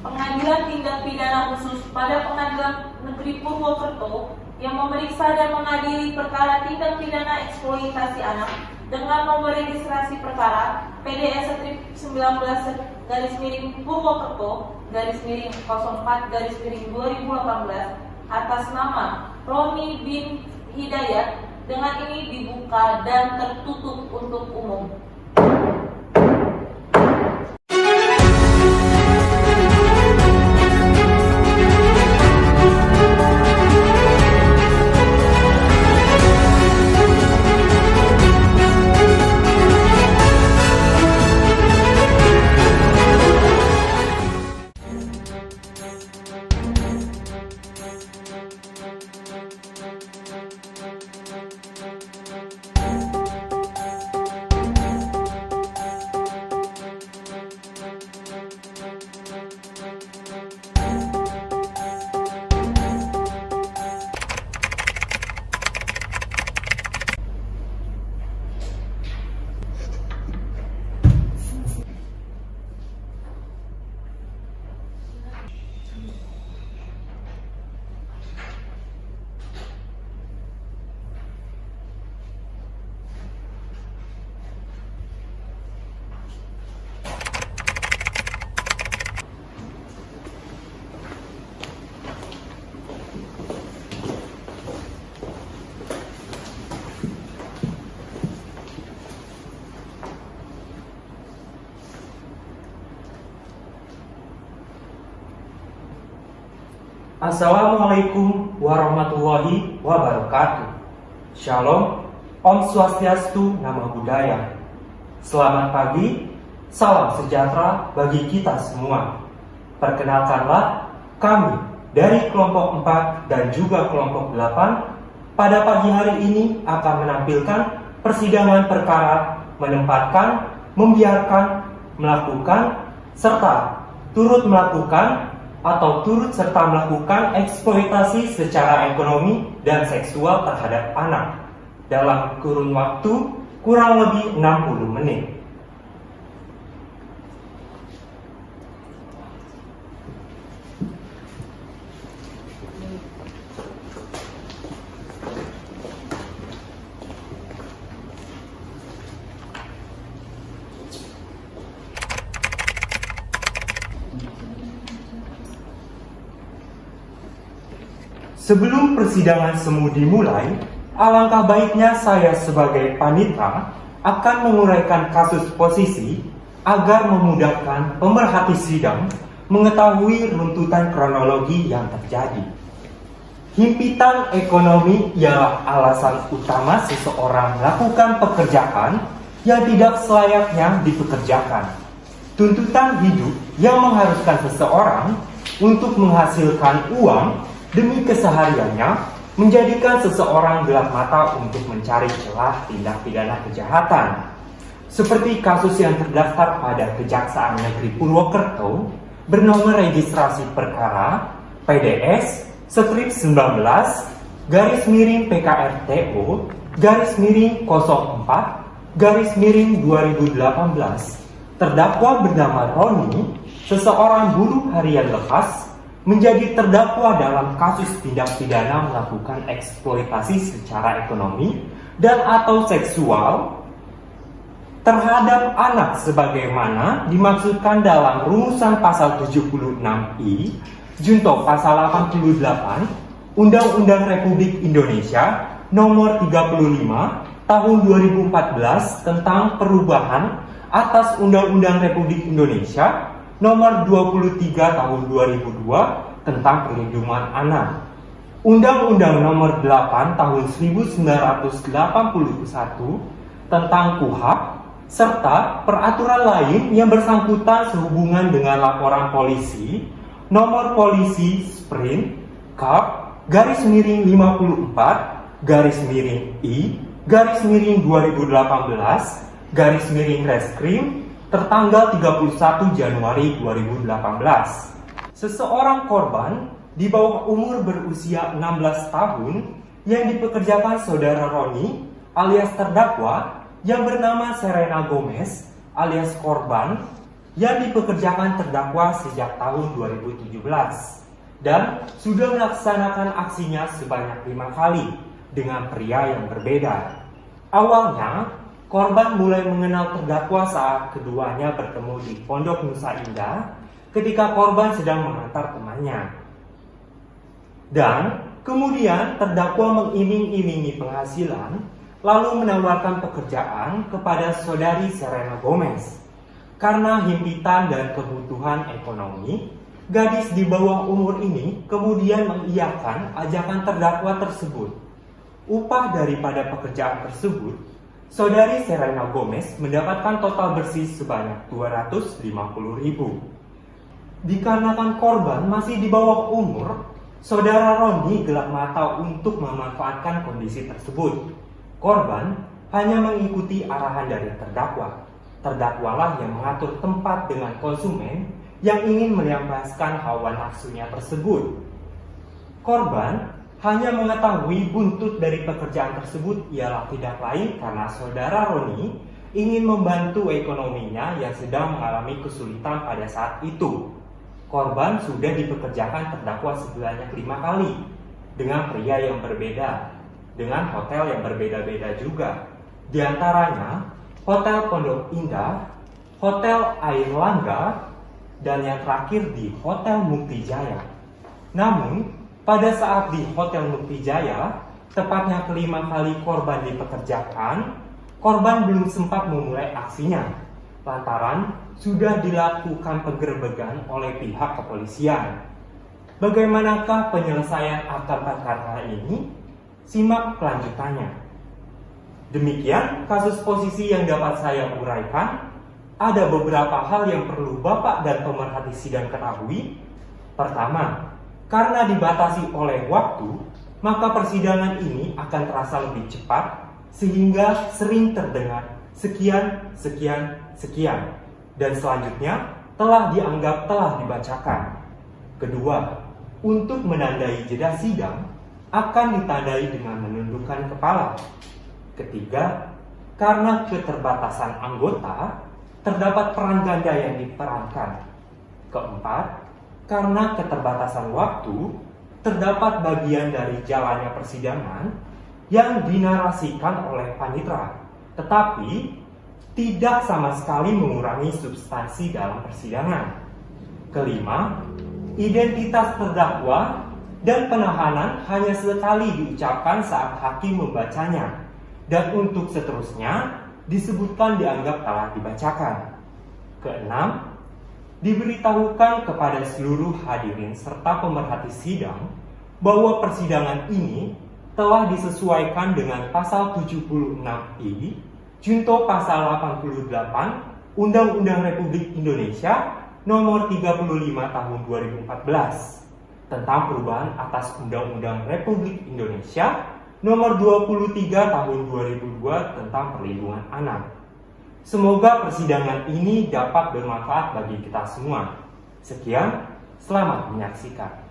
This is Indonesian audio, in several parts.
Pengadilan Tindak Pidana Khusus pada Pengadilan Negeri Purwokerto yang memeriksa dan mengadili perkara tindak pidana eksploitasi anak dengan nomor registrasi perkara PDS strip 19 Purwokerto _04 2018 atas nama Roni bin Hidayat dengan ini dibuka dan tertutup untuk umum. Assalamualaikum warahmatullahi wabarakatuh. Shalom, Om Swastiastu, Namo Buddhaya. Selamat pagi, salam sejahtera bagi kita semua. Perkenalkanlah, kami dari kelompok 4 dan juga kelompok 8 pada pagi hari ini akan menampilkan persidangan perkara menempatkan, membiarkan, melakukan, serta turut melakukan atau turut serta melakukan eksploitasi secara ekonomi dan seksual terhadap anak dalam kurun waktu kurang lebih 60 menit. Sebelum persidangan semu dimulai, alangkah baiknya saya sebagai panitera akan menguraikan kasus posisi agar memudahkan pemerhati sidang mengetahui runtutan kronologi yang terjadi. Himpitan ekonomi ialah alasan utama seseorang melakukan pekerjaan yang tidak selayaknya dipekerjakan. Tuntutan hidup yang mengharuskan seseorang untuk menghasilkan uang demi kesehariannya menjadikan seseorang gelap mata untuk mencari celah tindak pidana kejahatan. Seperti kasus yang terdaftar pada Kejaksaan Negeri Purwokerto bernomor registrasi perkara PDS strip 19 PKRTO 04 2018. Terdakwa bernama Roni, seseorang buruh harian lepas, menjadi terdakwa dalam kasus tindak pidana melakukan eksploitasi secara ekonomi dan atau seksual terhadap anak sebagaimana dimaksudkan dalam rumusan pasal 76I junto pasal 88 Undang-Undang Republik Indonesia nomor 35 tahun 2014 tentang perubahan atas Undang-Undang Republik Indonesia nomor 23 tahun 2002 tentang perlindungan anak, Undang-Undang nomor 8 tahun 1981 tentang KUHP, serta peraturan lain yang bersangkutan sehubungan dengan laporan polisi nomor polisi Sprint Kap /I/2018 Reskrim tertanggal 31 Januari 2018. Seseorang korban di bawah umur berusia 16 tahun yang dipekerjakan saudara Roni alias terdakwa yang bernama Serena Gomez alias korban yang dipekerjakan terdakwa sejak tahun 2017 dan sudah melaksanakan aksinya sebanyak 5 kali dengan pria yang berbeda. Awalnya, korban mulai mengenal terdakwa saat keduanya bertemu di Pondok Nusa Indah ketika korban sedang mengantar temannya. Dan kemudian terdakwa mengiming-imingi penghasilan lalu menawarkan pekerjaan kepada saudari Serena Gomez. Karena himpitan dan kebutuhan ekonomi, gadis di bawah umur ini kemudian mengiyakan ajakan terdakwa tersebut. Upah daripada pekerjaan tersebut, saudari Serena Gomez mendapatkan total bersih sebanyak 250.000. Dikarenakan korban masih di bawah umur, saudara Roni gelap mata untuk memanfaatkan kondisi tersebut. Korban hanya mengikuti arahan dari terdakwa. Terdakwalah yang mengatur tempat dengan konsumen yang ingin melampiaskan hawa nafsunya tersebut. Korban hanya mengetahui buntut dari pekerjaan tersebut ialah tidak lain karena saudara Roni ingin membantu ekonominya yang sedang mengalami kesulitan pada saat itu. Korban sudah dipekerjakan terdakwa sebanyak 5 kali dengan pria yang berbeda, dengan hotel yang berbeda-beda juga. Di antaranya Hotel Pondok Indah, Hotel Air Langga, dan yang terakhir di Hotel Mukti Jaya. Namun, pada saat di Hotel Mukti Jaya, tepatnya kelima kali korban dipekerjakan, korban belum sempat memulai aksinya, lantaran sudah dilakukan penggerbegan oleh pihak kepolisian. Bagaimanakah penyelesaian akan perkara ini? Simak kelanjutannya. Demikian kasus posisi yang dapat saya uraikan. Ada beberapa hal yang perlu Bapak dan pemerhati sidang ketahui. Pertama, karena dibatasi oleh waktu, maka persidangan ini akan terasa lebih cepat sehingga sering terdengar sekian, sekian, sekian, dan selanjutnya telah dianggap telah dibacakan. Kedua, untuk menandai jeda sidang akan ditandai dengan menundukkan kepala. Ketiga, karena keterbatasan anggota, terdapat peran ganda yang diperankan. Keempat, karena keterbatasan waktu, terdapat bagian dari jalannya persidangan yang dinarasikan oleh panitera, tetapi tidak sama sekali mengurangi substansi dalam persidangan. Kelima, identitas terdakwa dan penahanan hanya sekali diucapkan saat hakim membacanya, dan untuk seterusnya disebutkan dianggap telah dibacakan. Keenam, diberitahukan kepada seluruh hadirin serta pemerhati sidang bahwa persidangan ini telah disesuaikan dengan pasal 76I junto pasal 88 Undang-Undang Republik Indonesia nomor 35 tahun 2014 tentang perubahan atas Undang-Undang Republik Indonesia nomor 23 tahun 2002 tentang perlindungan anak. Semoga persidangan ini dapat bermanfaat bagi kita semua. Sekian, selamat menyaksikan.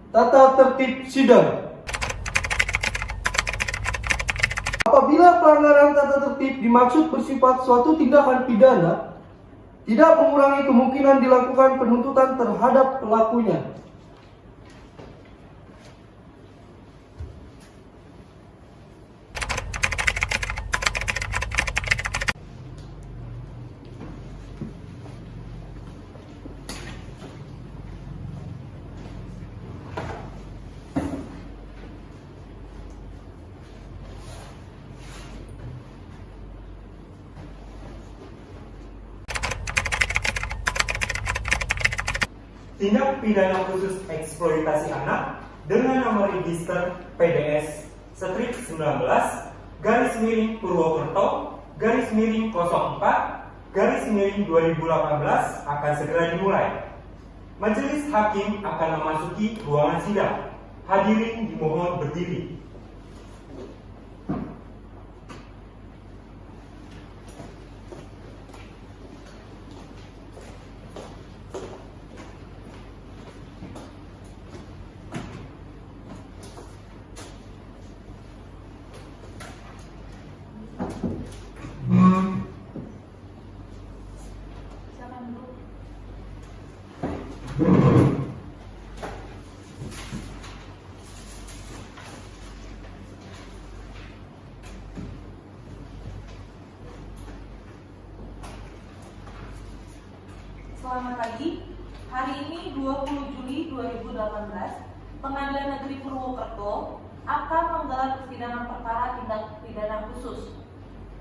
Tata tertib sidang. Apabila pelanggaran tata tertib dimaksud bersifat suatu tindakan pidana, tidak mengurangi kemungkinan dilakukan penuntutan terhadap pelakunya. Tindak pidana khusus eksploitasi anak dengan nomor register PDS strip 19 Purwokerto 04 2018 akan segera dimulai. Majelis hakim akan memasuki ruangan sidang. Hadirin dimohon berdiri. Silakan duduk. Selamat pagi. Hari ini 20 Juli 2018, Pengadilan Negeri Purwokerto akan menggelar persidangan perkara tindak pidana khusus.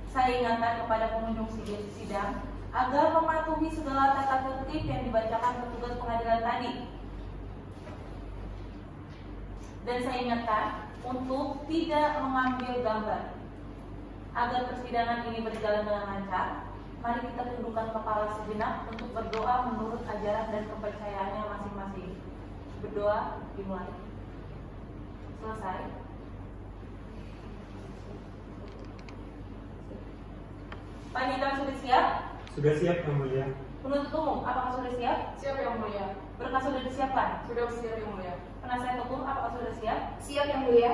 Saya ingatkan kepada pengunjung sidang agar mematuhi segala tata tertib yang dibacakan petugas pengadilan tadi. Dan saya ingatkan untuk tidak mengambil gambar. Agar persidangan ini berjalan dengan lancar, mari kita tundukkan kepala sejenak untuk berdoa menurut ajaran dan kepercayaannya masing-masing. Berdoa dimulai. Selesai. Panitia sudah siap? Sudah siap, Yang Mulia. Penuntut umum, apakah sudah siap? Siap Yang Mulia. Berkas sudah disiapkan? Sudah siap Yang Mulia. Penasihat hukum, apakah sudah siap? Siap Yang Mulia.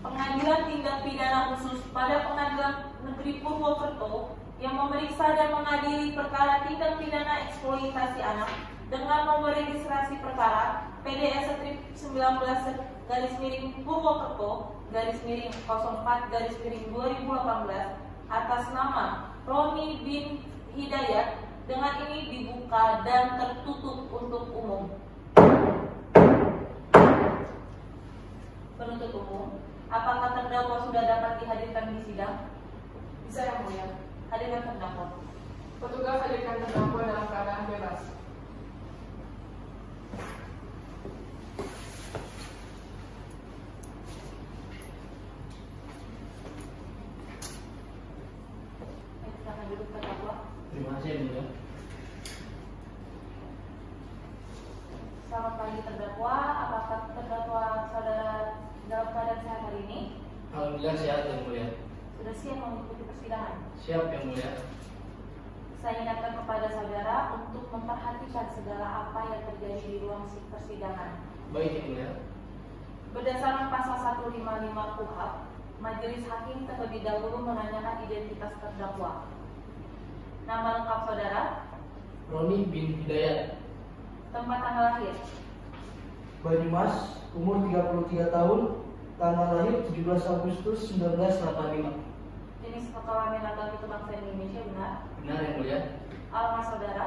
Pengadilan Tindak Pidana Khusus pada Pengadilan Negeri Purwokerto yang memeriksa dan mengadili perkara tindak pidana eksploitasi anak dengan nomor registrasi perkara PDS strip 19 Purwokerto 04 2018 atas nama Roni bin Hidayat dengan ini dibuka dan tertutup untuk umum. Penuntut umum, apakah terdakwa sudah dapat dihadirkan di sidang? Bisa Yang Mulia. Hadirkan terdakwa. Petugas hadirkan terdakwa dalam keadaan bebas. Silakan duduk terdakwa. Terima kasih Yang Mulia. Selamat pagi terdakwa. Apakah terdakwa saudara dalam keadaan sehat hari ini? Alhamdulillah sehat Yang Mulia. Sudah siap mengikuti persidangan? Siap Yang Mulia. Saya ingatkan kepada saudara untuk memperhatikan segala apa yang terjadi di ruang persidangan. Baik Yang Mulia. Berdasarkan pasal 155 KUHP, majelis hakim terlebih dahulu menanyakan identitas terdakwa. Nama lengkap saudara, Roni bin Hidayat. tempat tanggal lahir, Banyumas, umur 33 tahun, tanggal lahir 17 Agustus 1985. jenis kelamin laki-laki bangsa Indonesia, benar? Benar Yang Mulia. Alamat saudara,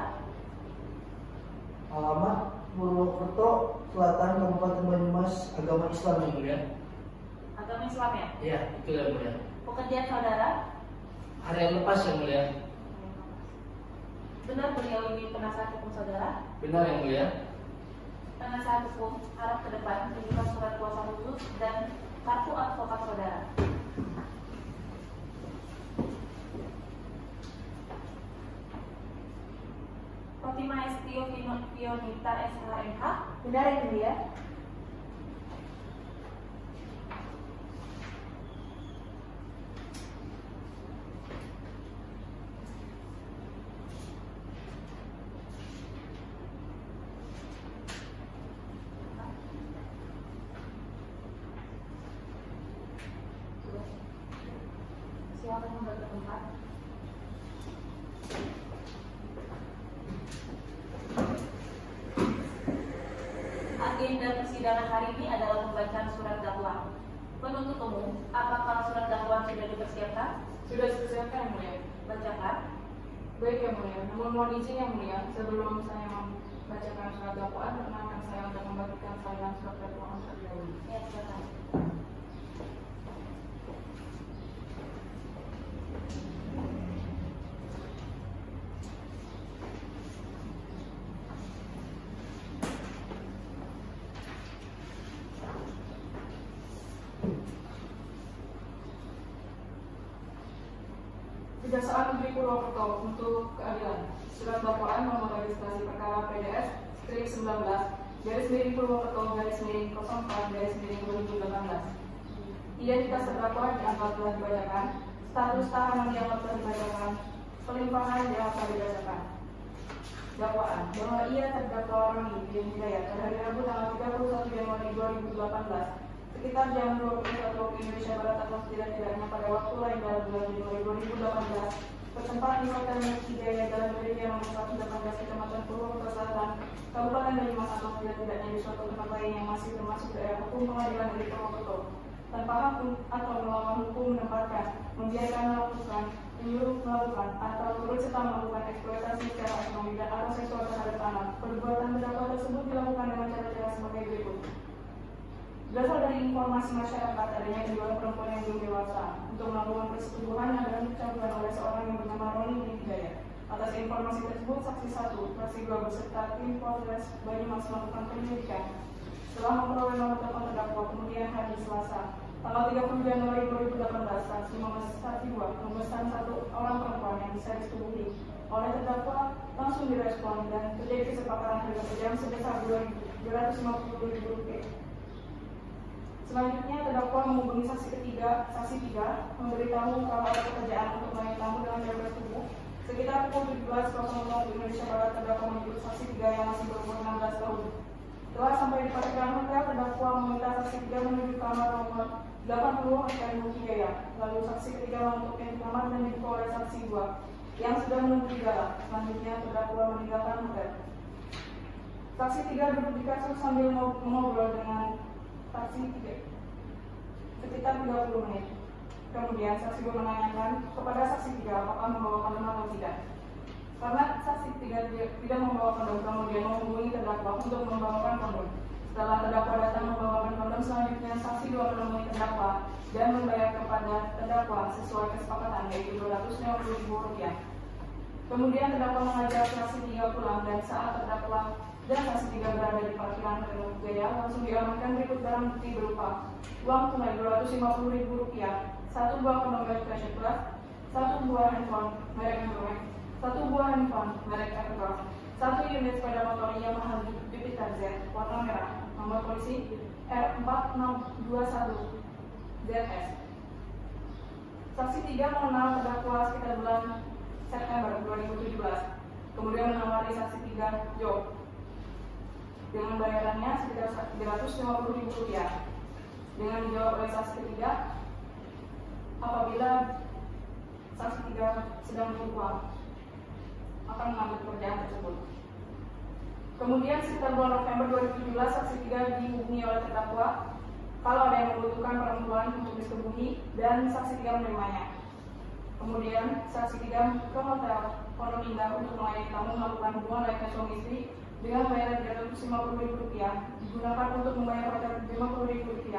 Alamat Purwokerto Selatan, Kabupaten Banyumas, agama Islam. Yang Mulia. agama Islam ya? Iya, betul Yang Mulia. Pekerjaan saudara, Harian lepas Yang Mulia. benar beliau ini penasihat hukum saudara? Benar Yang Mulia. Penasihat hukum harap ke depan tunjukkan surat kuasa khusus dan kartu advokat saudara. Fatima Estio Fionita SHMH, benar ya Mulia? Silakan kembali ke tempat. Agenda persidangan hari ini adalah pembacaan surat dakwaan. Penuntut umum, apakah surat dakwaan sudah dipersiapkan? Sudah disiapkan Yang Mulia. Bacakan. Baik Yang Mulia. Namun mohon izin Yang Mulia, sebelum saya membacakan surat dakwaan, perkenankan saya untuk membagikan salinan surat dakwaan terlebih dahulu. Ya, silakan. Kejaksaan Negeri Purwokerto untuk keadilan. Surat dakwaan nomor registrasi perkara PDS strip 19 Purwokerto 04/2018. Identitas terdakwa dianggap telah dibacakan. Status tahanan dianggap telah dibacakan. Pelimpahan dianggap telah dibacakan. Dakwaan bahwa ia terdakwa Roni bin Hidayat pada hari Rabu tanggal 31 Januari 2018 sekitar jam 21 waktu Indonesia Barat atau setidak-tidaknya pada waktu lain dalam bulan Januari 2018 bertempat di Hotel Hidayat Jalan Gereja nomor 118 Kecamatan Purwokerto Selatan, Kabupaten Banyumas atau setidak-tidaknya di suatu tempat lain yang masih termasuk daerah hukum pengadilan negeri Purwokerto tanpa hak atau melawan hukum menempatkan, membiarkan melakukan, menyuruh melakukan, atau turut serta melakukan eksploitasi secara ekonomi dan atau seksual terhadap anak. Perbuatan terdakwa tersebut dilakukan dengan cara-cara sebagai berikut. Berasal dari informasi masyarakat adanya kedua perempuan yang belum dewasa untuk melakukan persetubuhan dan dicampurkan oleh seorang yang bernama Roni bin Hidayat. Atas informasi tersebut, saksi 1, saksi 2 beserta tim Polres Banyumas melakukan penyelidikan. Setelah memperoleh nomor telepon terdakwa, kemudian hari Selasa, tanggal 30 Januari 2018, saksi 2 memesan satu orang perempuan yang bisa disetubuhi oleh terdakwa langsung direspon dan terjadi kesepakatan harga per jam sebesar Rp250.000. Selanjutnya, terdakwa menghubungi saksi 3, memberitahu kalau ada pekerjaan untuk melayani tamu dengan jam bertubuh. Sekitar pukul 17.00 waktu Indonesia Barat, terdakwa menjemput saksi 3 yang masih berumur 16 tahun. Setelah sampai di parkiran hotel, terdakwa meminta saksi 3 menuju kamar nomor 80 Hotel Hidayat. Lalu saksi ketiga untuk pintu kamar dan dibuka oleh saksi 2 yang sudah menunggu di dalam. Selanjutnya, terdakwa meninggalkan hotel. Saksi 3 duduk di kasur sambil mengobrol dengan saksi 3 sekitar 30 menit. Kemudian saksi 2 menanyakan kepada saksi 3 apakah membawa kondom atau tidak. Karena saksi 3 tidak membawa kondom, kemudian menghubungi terdakwa untuk membawakan kondom. Setelah terdakwa datang membawakan kondom, selanjutnya saksi 2 menemui terdakwa dan membayar kepada terdakwa sesuai kesepakatan, yaitu Rp250.000. Kemudian terdakwa mengajak saksi 3 pulang dan saat terdakwa dan saksi 3 berada di parkiran Hotel Hidayat langsung diamankan berikut barang bukti berupa uang tunai Rp250.000, 1 buah kondom Fashion Plus, 1 buah handphone merek Android, 1 buah handphone merek Apple, 1 unit sepeda motor Yamaha Jupiter Z warna merah, nomor polisi R4621 ZS. Saksi 3 mengenal terdakwa sekitar bulan September 2017, kemudian menawari saksi 3 job dengan bayarannya sekitar Rp350.000. Dengan dijawab oleh saksi ketiga, apabila saksi 3 sedang butuh uang, akan mengambil pekerjaan tersebut. Kemudian sekitar bulan November 2017, saksi 3 dihubungi oleh terdakwa kalau ada yang membutuhkan perempuan untuk disetubuhi dan saksi 3 menerimanya. Kemudian saksi 3 ke hotel Pondok Indah untuk melayani tamu melakukan hubungan layaknya suami istri dengan bayaran Rp350.000 digunakan untuk membayar hotel Rp50.000,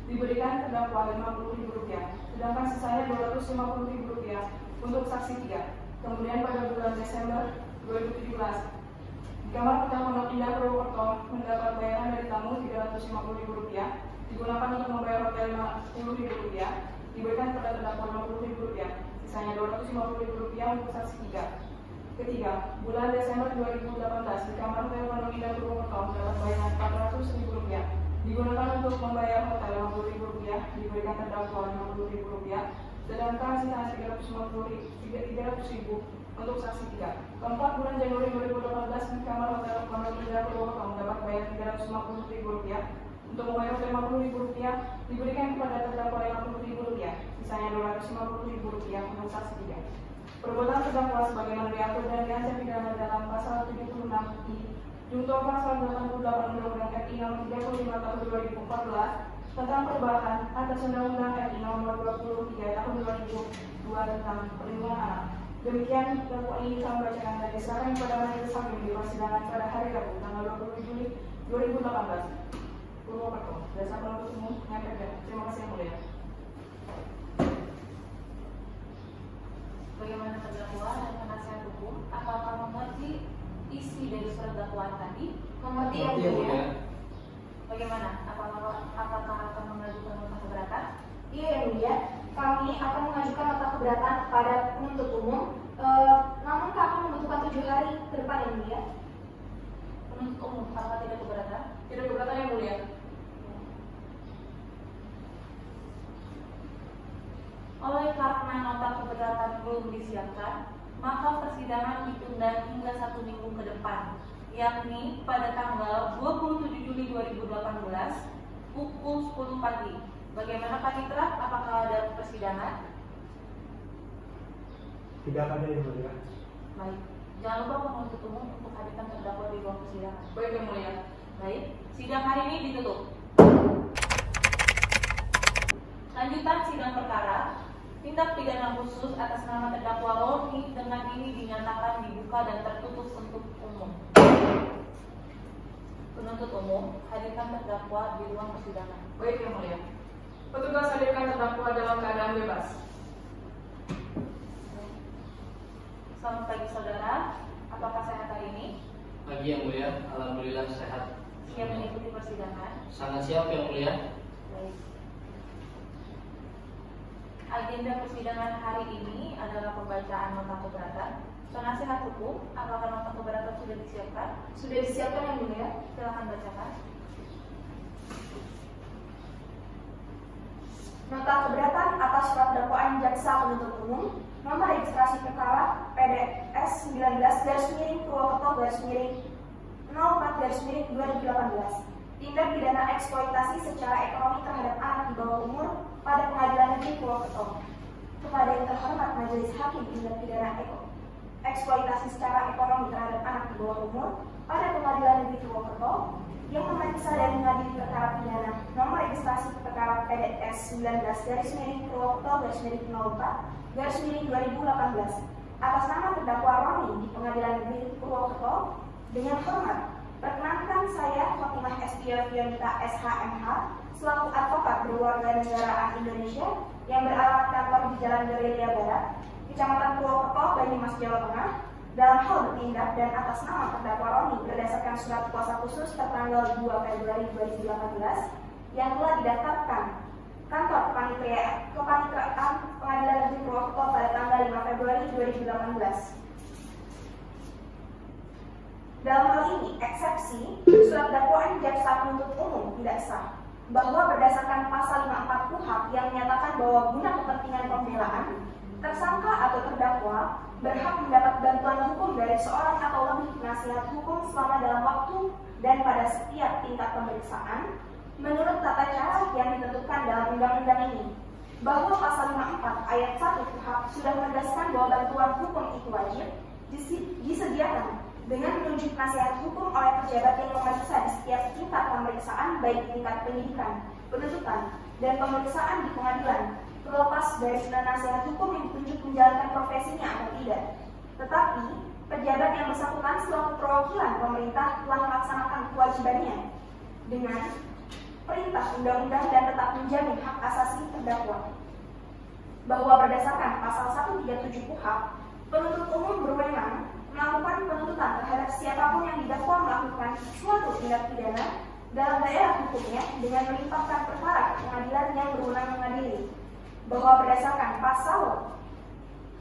diberikan terdakwa Rp50.000, sedangkan sisanya Rp250.000 untuk saksi 3. Kemudian pada bulan Desember 2017, di kamar hotel Pondok Indah Purwokerto mendapat bayaran dari tamu Rp350.000 digunakan untuk membayar hotel Rp50.000, diberikan kepada terdakwa Rp50.000, sisanya Rp250.000 untuk saksi 3. Ketiga, bulan Desember 2018 di kamar hotel Pondok Indah Purwokerto mendapat bayaran Rp400.000 digunakan untuk membayar hotel Rp50.000, diberikan terdakwa Rp50.000, sedangkan sisanya Rp300.000 untuk saksi 3. Keempat, bulan Januari 2018 di kamar hotel Pondok Indah Purwokerto mendapat bayaran Rp350.000 untuk membayar hotel Rp50.000, diberikan kepada terdakwa Rp50.000, sisanya Rp250.000 untuk saksi 3. Perbuatan terdakwa sebagaimana diatur dan diancam pidana dalam pasal 76I Junto pasal 88 Undang-Undang RI Nomor 35 Tahun 2014 tentang perubahan atas Undang-Undang RI Nomor 23 Tahun 2002 tentang perlindungan anak. Demikian dakwaan ini kami bacakan dan diserahkan kepada majelis hakim di persidangan pada hari Rabu tanggal 20 Juli 2018. Purwokerto. Dasar penuntut umum nyata. Terima kasih yang mulia. Bagaimana terdakwa dan penasihat hukum? Apakah mengerti isi dari surat dakwaan tadi? Mengerti ya, Bu ya? Bagaimana? Apakah akan mengajukan nota keberatan? Iya yang mulia, kami akan mengajukan nota keberatan kepada penuntut umum. Namun kami membutuhkan 7 hari ke depan yang mulia. Penuntut umum, apa tidak keberatan? Tidak keberatan yang mulia. Oleh karena nota keberatan belum disiapkan, maka persidangan ditunda hingga 1 minggu ke depan, yakni pada tanggal 27 Juli 2018 pukul 10 pagi. Bagaimana Panitra? Apakah ada persidangan? Tidak ada yang mulia. Baik. Jangan lupa penuntut umum untuk hadirkan terdakwa di ruang persidangan. Baik yang mulia. Baik. Sidang hari ini ditutup. Lanjutan sidang perkara. Tindak pidana khusus atas nama terdakwa Roni dengan ini dinyatakan dibuka dan tertutup untuk umum. Penuntut umum, hadirkan terdakwa di ruang persidangan. Baik yang mulia. Petugas hadirkan terdakwa dalam keadaan bebas. Selamat pagi saudara, apakah sehat hari ini? Pagi yang mulia, alhamdulillah sehat. Siap mengikuti persidangan? Sangat siap yang mulia. Baik. Agenda persidangan hari ini adalah pembacaan nota keberatan. Penasihat hukum, apakah nota keberatan sudah disiapkan? Sudah disiapkan yang mulia. Silakan bacakan. Nota keberatan atas surat dakwaan jaksa penuntut umum nomor registrasi perkara PDS 19/Purwokerto/04/2018 tindak pidana eksploitasi secara ekonomi terhadap anak di bawah umur pada Pengadilan Negeri Purwokerto. Kepada yang terhormat Majelis Hakim tindak pidana eksploitasi secara ekonomi terhadap anak di bawah umur pada Pengadilan Negeri Purwokerto yang memeriksa dan mengadili perkara pidana nomor registrasi perkara PDS 19/Purwokerto/04/2018 atas nama terdakwa Roni di Pengadilan Negeri Purwokerto. Dengan hormat, perkenankan saya Fatimah Estia Fionita SHMH selaku advokat berwarganegaraan Indonesia yang beralamat kantor di Jalan Gerelia Barat, Kecamatan Purwokerto, Banyumas, Jawa Tengah, dalam hal bertindak dan atas nama terdakwa Roni berdasarkan surat kuasa khusus tertanggal 2 Februari 2018 yang telah didaftarkan kantor kepaniteraan Pengadilan Negeri Purwokerto pada tanggal 5 Februari 2018. Dalam hal ini, eksepsi surat dakwaan jaksa penuntut umum tidak sah, bahwa berdasarkan pasal 54 KUHP yang menyatakan bahwa guna kepentingan pembelaan, tersangka atau terdakwa berhak mendapat bantuan hukum dari seorang atau lebih penasihat hukum selama dalam waktu dan pada setiap tingkat pemeriksaan menurut tata cara yang ditentukan dalam undang-undang ini, bahwa pasal 54 ayat 1 KUHP sudah menegaskan bahwa bantuan hukum itu wajib disediakan dengan menunjuk nasihat hukum oleh pejabat yang memeriksa di setiap tingkat pemeriksaan, baik tingkat penyidikan, penuntutan, dan pemeriksaan di pengadilan, terlepas dari nasihat hukum yang ditunjuk menjalankan profesinya atau tidak. Tetapi, pejabat yang bersangkutan selaku perwakilan pemerintah telah melaksanakan kewajibannya dengan perintah undang-undang dan tetap menjamin hak asasi terdakwa. Bahwa berdasarkan pasal 137 KUHP, penuntut umum berwenang melakukan penuntutan terhadap siapapun yang didakwa melakukan suatu tindak pidana dalam daerah hukumnya dengan melimpahkan perkara ke pengadilan yang berwenang mengadili. Bahwa berdasarkan pasal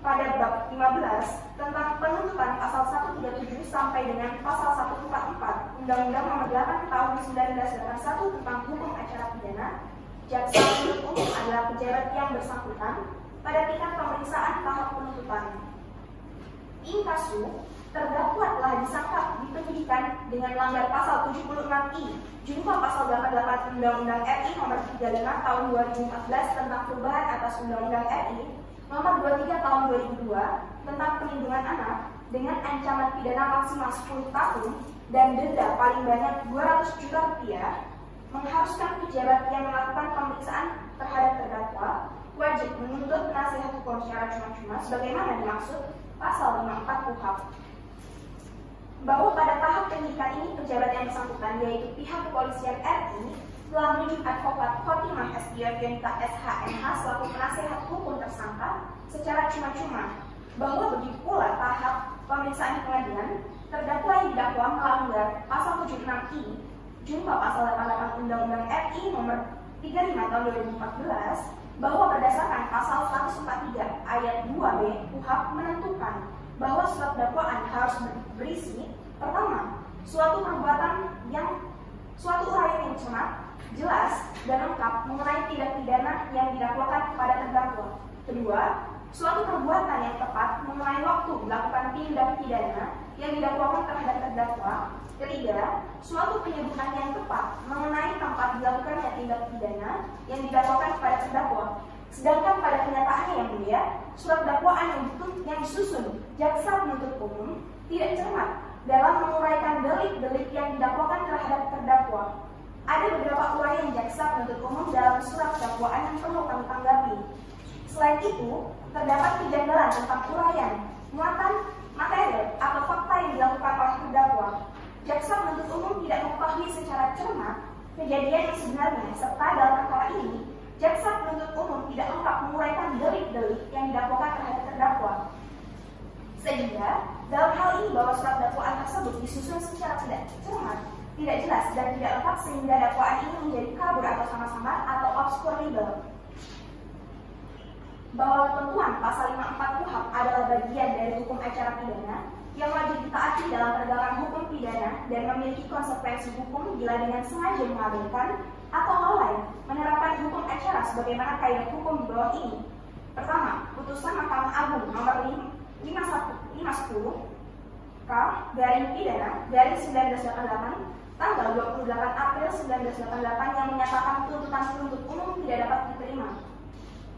pada bab 15 tentang penuntutan pasal 137 sampai dengan pasal 144 Undang-Undang Nomor 8 Tahun 1981 tentang hukum acara pidana, jaksa penuntut umum adalah pejabat yang bersangkutan pada tingkat pemeriksaan tahap penuntutan. Inkasu, terdakwa telah disangka di penyidikan dengan melanggar pasal 76I Junto pasal 88 Undang-Undang RI Nomor 35 Tahun 2014 tentang perubahan atas Undang-Undang RI Nomor 23 Tahun 2002 tentang perlindungan anak dengan ancaman pidana maksimal 10 tahun dan denda paling banyak 200 juta rupiah, mengharuskan pejabat yang melakukan pemeriksaan terhadap terdakwa wajib menuntut nasihat hukum secara cuma-cuma sebagaimana dimaksud pasal 54 KUHP. Bahwa pada tahap penyidikan ini pejabat yang bersangkutan yaitu pihak kepolisian RI telah menunjuk advokat Fatimah Estia Fionita SHMH selaku penasihat hukum tersangka secara cuma-cuma. Bahwa begitu pula tahap pemeriksaan di pengadilan, terdakwa yang didakwa melanggar pasal 76I Junto pasal 88 Undang-Undang RI Nomor 35 Tahun 2014 bahwa berdasarkan pasal 143 ayat 2B KUHP menentukan bahwa surat dakwaan harus berisi pertama, suatu uraian yang cermat, jelas, dan lengkap mengenai tindak pidana yang didakwakan kepada terdakwa. Kedua, suatu perbuatan yang tepat mengenai waktu dilakukan tindak pidana yang didakwakan terhadap terdakwa. Ketiga, suatu penyebutan yang tepat mengenai tempat dilakukannya tindak pidana yang didakwakan kepada terdakwa. Sedangkan pada kenyataannya yang mulia, surat dakwaan yang disusun jaksa penuntut umum tidak cermat dalam menguraikan delik-delik yang didakwakan terhadap terdakwa. Ada beberapa uraian jaksa penuntut umum dalam surat dakwaan yang perlu kami tanggapi. Selain itu, terdapat kejanggalan tentang uraian, muatan, material, atau fakta yang dilakukan oleh terdakwa. Jaksa penuntut umum tidak mengetahui secara cermat kejadian yang sebenarnya, serta dalam perkara ini, jaksa penuntut umum tidak lengkap menguraikan delik-delik yang didakwakan terhadap terdakwa. Sehingga, dalam hal ini bahwa surat dakwaan tersebut disusun secara tidak cermat, tidak jelas, dan tidak lengkap sehingga dakwaan ini menjadi kabur atau samar-samar atau obscure legal. Bahwa ketentuan pasal 54 KUHP adalah bagian dari hukum acara pidana yang wajib ditaati dalam penegakan hukum pidana dan memiliki konsekuensi hukum bila dengan sengaja mengabaikan atau lalai menerapkan hukum acara sebagaimana kaidah hukum di bawah ini. Pertama, putusan Mahkamah Agung nomor 510 K garing pidana garing 1988 tanggal 28 April 1988 yang menyatakan tuntutan penuntut umum tidak dapat diterima.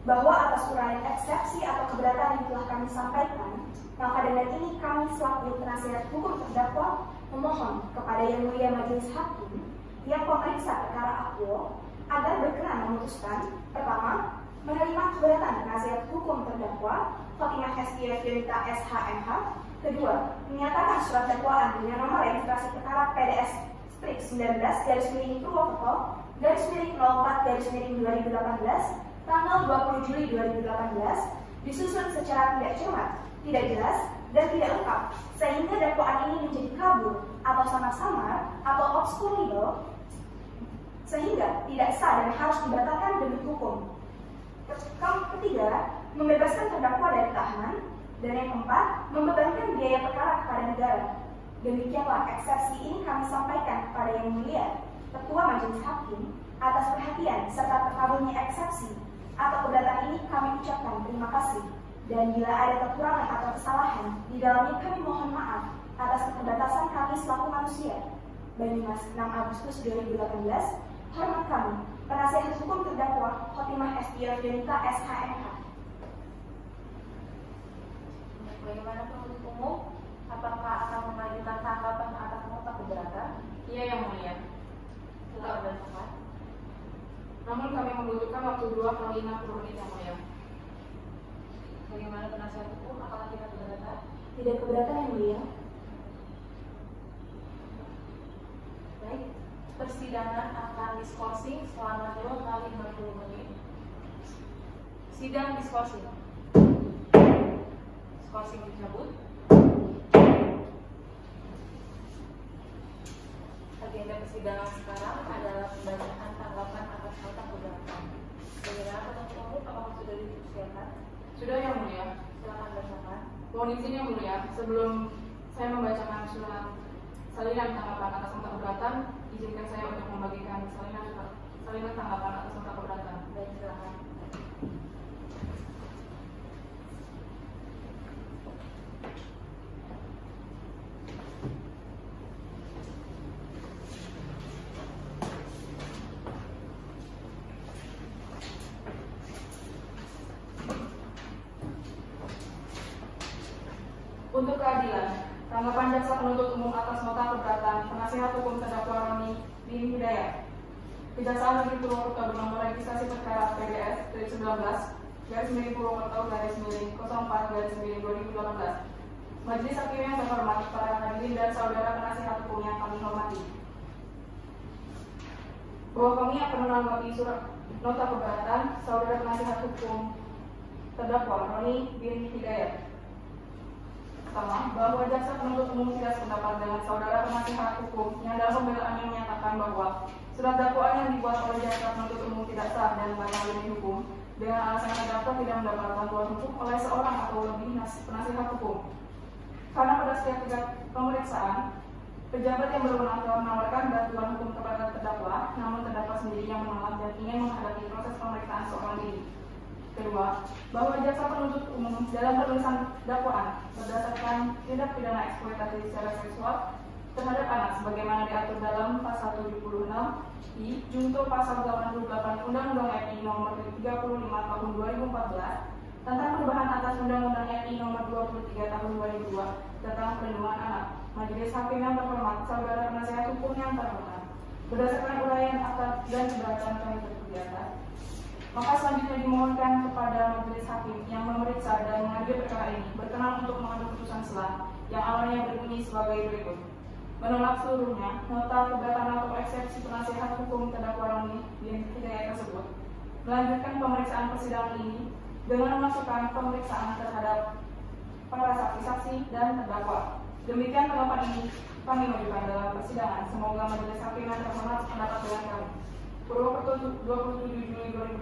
Bahwa atas uraian eksepsi atau keberatan yang telah kami sampaikan, maka dengan ini kami selaku penasihat hukum terdakwa memohon kepada Yang Mulia Majelis Hakim yang pemeriksa perkara akuo agar berkenan memutuskan pertama, menerima keberatan penasihat hukum terdakwa Fatimah Hestia Yunita SHMH. Kedua, menyatakan surat dakwaan dengan nomor registrasi perkara PDS Strip 19/Purwokerto/04/2018 tanggal 20 Juli 2018 disusun secara tidak cermat, tidak jelas, dan tidak lengkap, sehingga dakwaan ini menjadi kabur atau samar-samar atau obscure legal, sehingga tidak sah dan harus dibatalkan demi hukum. Ketiga, membebaskan terdakwa dari tahanan, dan yang keempat, membebankan biaya perkara kepada negara. Demikianlah eksepsi ini kami sampaikan kepada Yang Mulia Ketua Majelis Hakim atas perhatian serta terkabulnya eksepsi atau keberatan ini kami ucapkan terima kasih, dan bila ada kekurangan atau kesalahan di dalamnya kami mohon maaf atas keterbatasan kami selaku manusia. Banyumas 6 Agustus 2018. Hormat kami, penasihat hukum terdakwa Khotimah Hestia Yunita SHMH. Bagaimana penuntut umum? Apakah akan mengajukan tanggapan atas nota keberatan? Iya, Yang Mulia. Silakan bersamaan. Namun kami membutuhkan waktu 2 kali 60 menit, Yang Mulia. Bagaimana penasihat hukum? Apakah tidak keberatan? Tidak keberatan, Yang Mulia. Baik, persidangan akan diskorsing selama 2 kali 60 menit. Sidang diskorsing. Diskorsing dicabut. Agenda persidangan sekarang adalah pembacaan tanggapan atas nota keberatan. Bagaimana penuntut umum? Apakah sudah disiapkan? Sudah, Yang Mulia. Silakan bersamaan. Mohon izin, Yang Mulia, sebelum saya membacakan surat salinan tanggapan atas nota keberatan, izinkan saya untuk membagikan salinan tanggapan atas nota keberatan. Baik, silakan. Untuk keadilan, tanggapan jaksa penuntut umum atas nota keberatan penasihat hukum terdakwa Roni bin Hidayat. Kejaksaan Negeri Purwokerto bernomor registrasi perkara PDS 19/Purwokerto/04/2018. Majelis Hakim yang terhormat, para hadirin dan saudara penasihat hukum yang kami hormati. Bahwa kami akan menanggapi surat nota keberatan saudara penasihat hukum terdakwa Roni bin Hidayat. Pertama, bahwa jaksa penuntut umum tidak sependapat dengan saudara penasihat hukum yang dalam pembelaannya menyatakan bahwa surat dakwaan yang dibuat oleh jaksa penuntut umum tidak sah dan batal demi hukum, dengan alasan terdakwa tidak mendapat bantuan hukum oleh seorang atau lebih penasihat hukum. Karena pada setiap tingkat pemeriksaan, pejabat yang berwenang telah menawarkan bantuan hukum kepada terdakwa, namun terdakwa sendiri yang menolak dan ingin menghadapi proses pemeriksaan seorang diri. Kedua, bahwa jaksa penuntut umum dalam penulisan dakwaan berdasarkan tindak pidana eksploitasi secara seksual terhadap anak sebagaimana diatur dalam pasal 76 I junto pasal 88 Undang-Undang RI nomor 35 tahun 2014 tentang perubahan atas Undang-Undang RI nomor 23 tahun 2002 tentang perlindungan anak. Majelis Hakim yang terhormat, saudara penasihat hukum yang terhormat, berdasarkan uraian akta dan keberatan kami di atas, maka selanjutnya dimohonkan kepada Majelis Hakim yang memeriksa dan mengadili perkara ini berkenan untuk mengambil putusan selah yang awalnya berbunyi sebagai berikut: menolak seluruhnya nota keberatan atau eksepsi penasihat hukum terdakwa Roni di hidayah tersebut, melanjutkan pemeriksaan persidangan ini dengan memasukkan pemeriksaan terhadap para saksi-saksi dan terdakwa. Demikian tanggapan ini kami majukan dalam persidangan. Semoga Majelis Hakim yang terhormat sependapat dengan kami. Purwokerto 27 Juli 2018,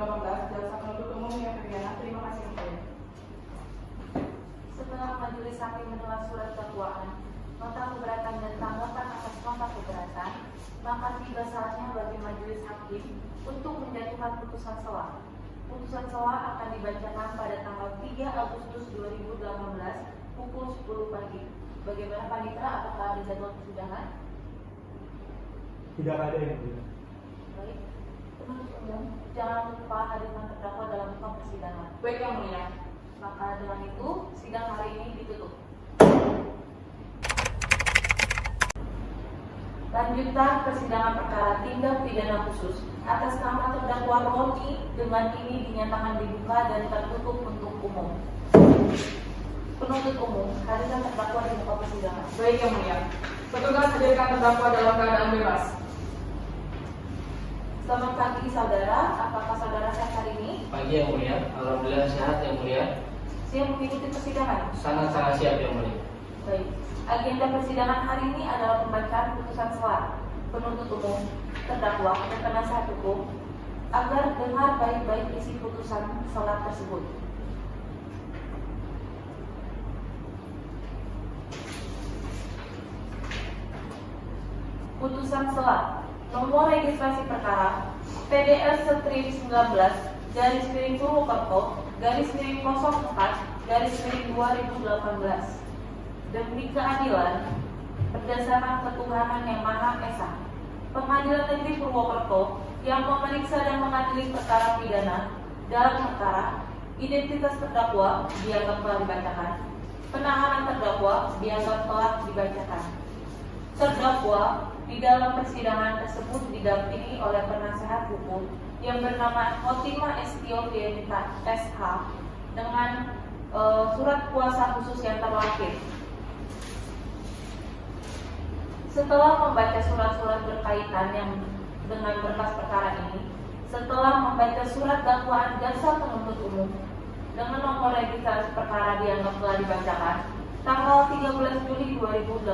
Jaksa Penuntut Umum yang Febriana. Terima kasih kepada. Setelah Majelis Hakim menolak surat dakwaan, nota keberatan dan tanggapan atas nota keberatan, maka tiba saatnya bagi Majelis Hakim untuk menjatuhkan putusan selah. Putusan selah akan dibacakan pada tanggal 3 Agustus 2018 pukul 10 pagi. Bagaimana Panitra, apakah ada jadwal persidangan? Tidak ada yang mulia. Baik. Penuntut umum, jangan lupa hadirkan terdakwa dalam muka persidangan. Baik yang mulia. Maka dengan itu, sidang hari ini ditutup. Lanjutan persidangan perkara tindak pidana khusus atas nama terdakwa Roni dengan ini dinyatakan dibuka dan tertutup untuk umum. Penuntut umum, hadirkan terdakwa di muka persidangan. Baik yang mulia. Petugas hadirkan terdakwa dalam keadaan bebas. Selamat pagi saudara, apakah saudara sehat hari ini? Pagi yang mulia, alhamdulillah sehat yang mulia. Siap mengikuti persidangan? Sangat-sangat siap yang mulia. Baik. Agenda persidangan hari ini adalah pembacaan putusan selah penuntut umum, terdakwa, dan penasihat hukum agar dengar baik-baik isi putusan selah tersebut. Putusan selah nomor registrasi perkara PDL Strip 19 Purwokerto /04/2018 demi keadilan berdasarkan ketuhanan yang Maha Esa. Pengadilan Negeri Purwokerto yang memeriksa dan mengadili perkara pidana dalam perkara identitas terdakwa dianggap telah dibacakan. Penahanan terdakwa dianggap telah dibacakan. Terdakwa di dalam persidangan tersebut didampingi oleh penasehat hukum yang bernama Khotimah Estiovita SH dengan surat kuasa khusus yang terlapis. Setelah membaca surat-surat berkaitan yang dengan berkas perkara ini, setelah membaca surat dakwaan jaksa penuntut umum dengan nomor registrasi perkara dianggap telah dibacakan tanggal 13 Juli 2018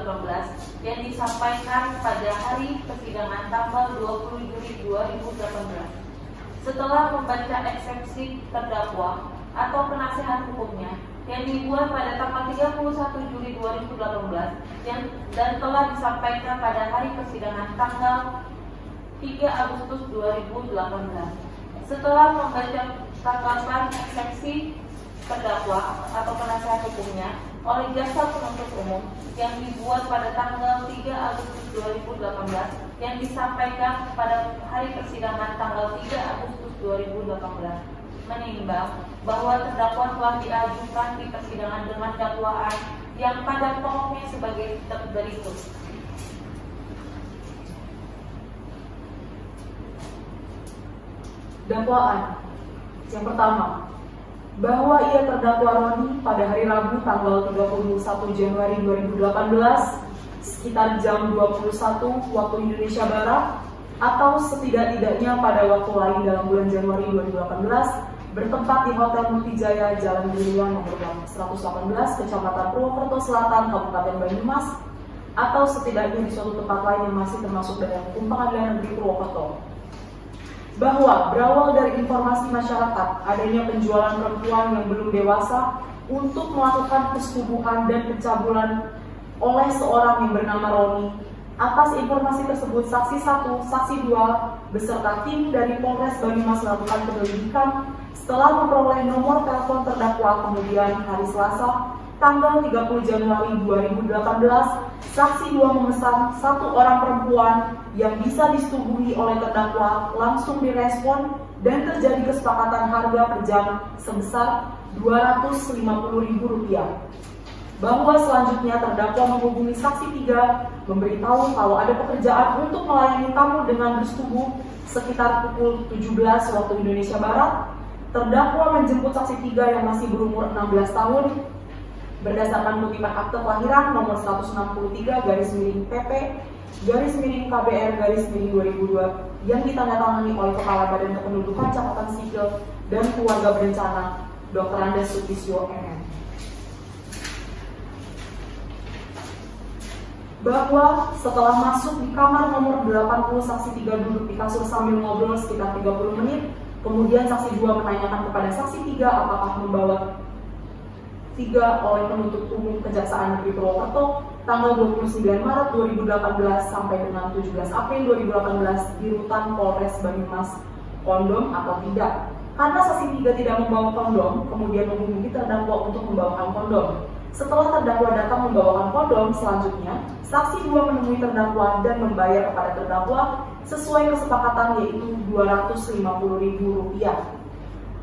yang disampaikan pada hari persidangan tanggal 20 Juli 2018. Setelah membaca eksepsi terdakwa atau penasihat hukumnya yang dibuat pada tanggal 31 Juli 2018 dan telah disampaikan pada hari persidangan tanggal 3 Agustus 2018. Setelah membaca tanggapan eksepsi terdakwa atau penasihat hukumnya oleh jaksa penuntut umum yang dibuat pada tanggal 3 Agustus 2018 yang disampaikan pada hari persidangan tanggal 3 Agustus 2018, menimbang bahwa terdakwa telah diajukan di persidangan dengan dakwaan yang pada pokoknya sebagai berikut. Dakwaan. Yang pertama, bahwa ia terdakwa Roni pada hari Rabu tanggal 31 Januari 2018 sekitar jam 21 waktu Indonesia Barat atau setidak-tidaknya pada waktu lain dalam bulan Januari 2018 bertempat di Hotel Multijaya Jalan Durian nomor 118 Kecamatan Purwokerto Selatan Kabupaten Banyumas atau setidaknya di suatu tempat lain yang masih termasuk dalam hukum Pengadilan Negeri Purwokerto. bahwa berawal dari informasi masyarakat adanya penjualan perempuan yang belum dewasa untuk melakukan persetubuhan dan pencabulan oleh seorang yang bernama Roni. Atas informasi tersebut, saksi 1, saksi 2, beserta tim dari Polres Banyumas melakukan penyelidikan. Setelah memperoleh nomor telepon terdakwa, kemudian hari Selasa, tanggal 30 Januari 2018, saksi 2 memesan satu orang perempuan yang bisa disetubuhi oleh terdakwa langsung direspon dan terjadi kesepakatan harga per jam sebesar Rp250.000. Bahwa selanjutnya terdakwa menghubungi saksi 3 memberitahu kalau ada pekerjaan untuk melayani tamu dengan bersetubuh sekitar pukul 17 waktu Indonesia Barat. Terdakwa menjemput saksi 3 yang masih berumur 16 tahun berdasarkan kutipan akte kelahiran nomor 163/PP/KBR/2002 yang ditandatangani oleh Kepala Badan Kependudukan Catatan Sipil dan Keluarga Berencana Dr. Andes Sutisyo MM. Bahwa setelah masuk di kamar nomor 80, saksi 3 duduk di kasur sambil ngobrol sekitar 30 menit. Kemudian saksi 2 menanyakan kepada saksi 3 apakah membawa 3 oleh penuntut umum Kejaksaan Negeri Purwokerto tanggal 29 Maret 2018 sampai dengan 17 April 2018 di rutan Polres Banyumas kondom atau tidak. Karena saksi 3 tidak membawa kondom, kemudian menghubungi terdakwa untuk membawakan kondom. Setelah terdakwa datang membawakan kondom, selanjutnya saksi 2 menemui terdakwa dan membayar kepada terdakwa sesuai kesepakatan yaitu Rp250.000.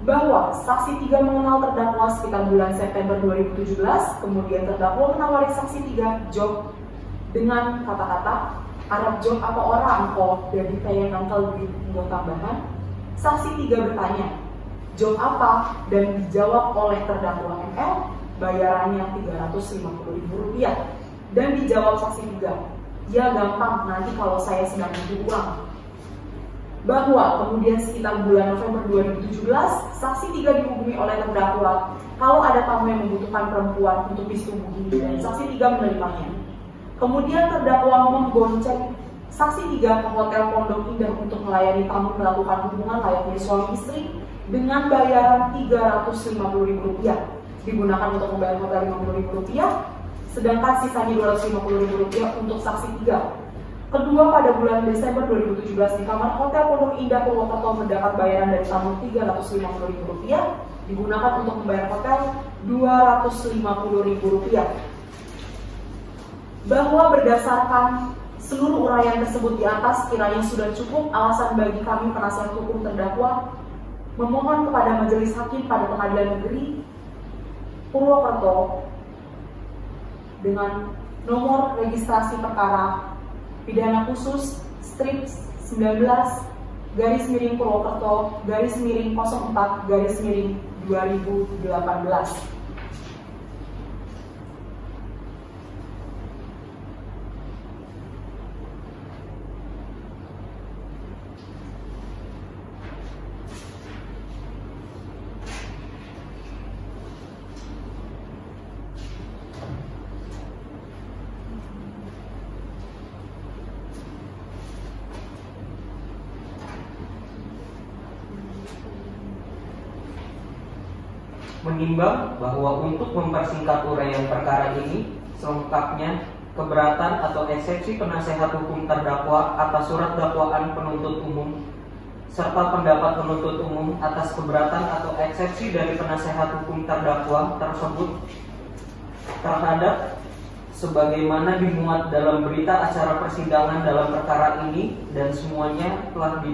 Bahwa saksi 3 mengenal terdakwa sekitar bulan September 2017, kemudian terdakwa menawari saksi 3 job dengan kata-kata Arab job apa orang kok dari kayak nangkal duit buat tambahan. Saksi 3 bertanya job apa dan dijawab oleh terdakwa ML bayarannya Rp350.000 dan dijawab saksi 3 ya gampang nanti kalau saya sedang butuh uang. Bahwa kemudian sekitar bulan November 2017 saksi 3 dihubungi oleh terdakwa kalau ada tamu yang membutuhkan perempuan untuk disetubuhi dan saksi 3 menerimanya. Kemudian terdakwa membonceng saksi 3 ke Hotel Pondok Indah untuk melayani tamu melakukan hubungan layaknya suami istri dengan bayaran Rp350.000 digunakan untuk membayar hotel Rp50.000, sedangkan sisanya Rp250.000 untuk saksi 3. Kedua, pada bulan Desember 2017 di kamar Hotel Pondok Indah Purwokerto mendapat bayaran dari tamu Rp350.000 digunakan untuk membayar hotel Rp250.000. Bahwa berdasarkan seluruh uraian tersebut di atas kiranya sudah cukup alasan bagi kami penasihat hukum terdakwa memohon kepada Majelis Hakim pada Pengadilan Negeri Purwokerto dengan nomor registrasi perkara pidana khusus strip 19 Purwokerto 04 2018. Menimbang bahwa untuk mempersingkat uraian perkara ini selengkapnya, keberatan atau eksepsi penasehat hukum terdakwa atas surat dakwaan penuntut umum serta pendapat penuntut umum atas keberatan atau eksepsi dari penasehat hukum terdakwa tersebut terhadap sebagaimana dimuat dalam berita acara persidangan dalam perkara ini dan semuanya telah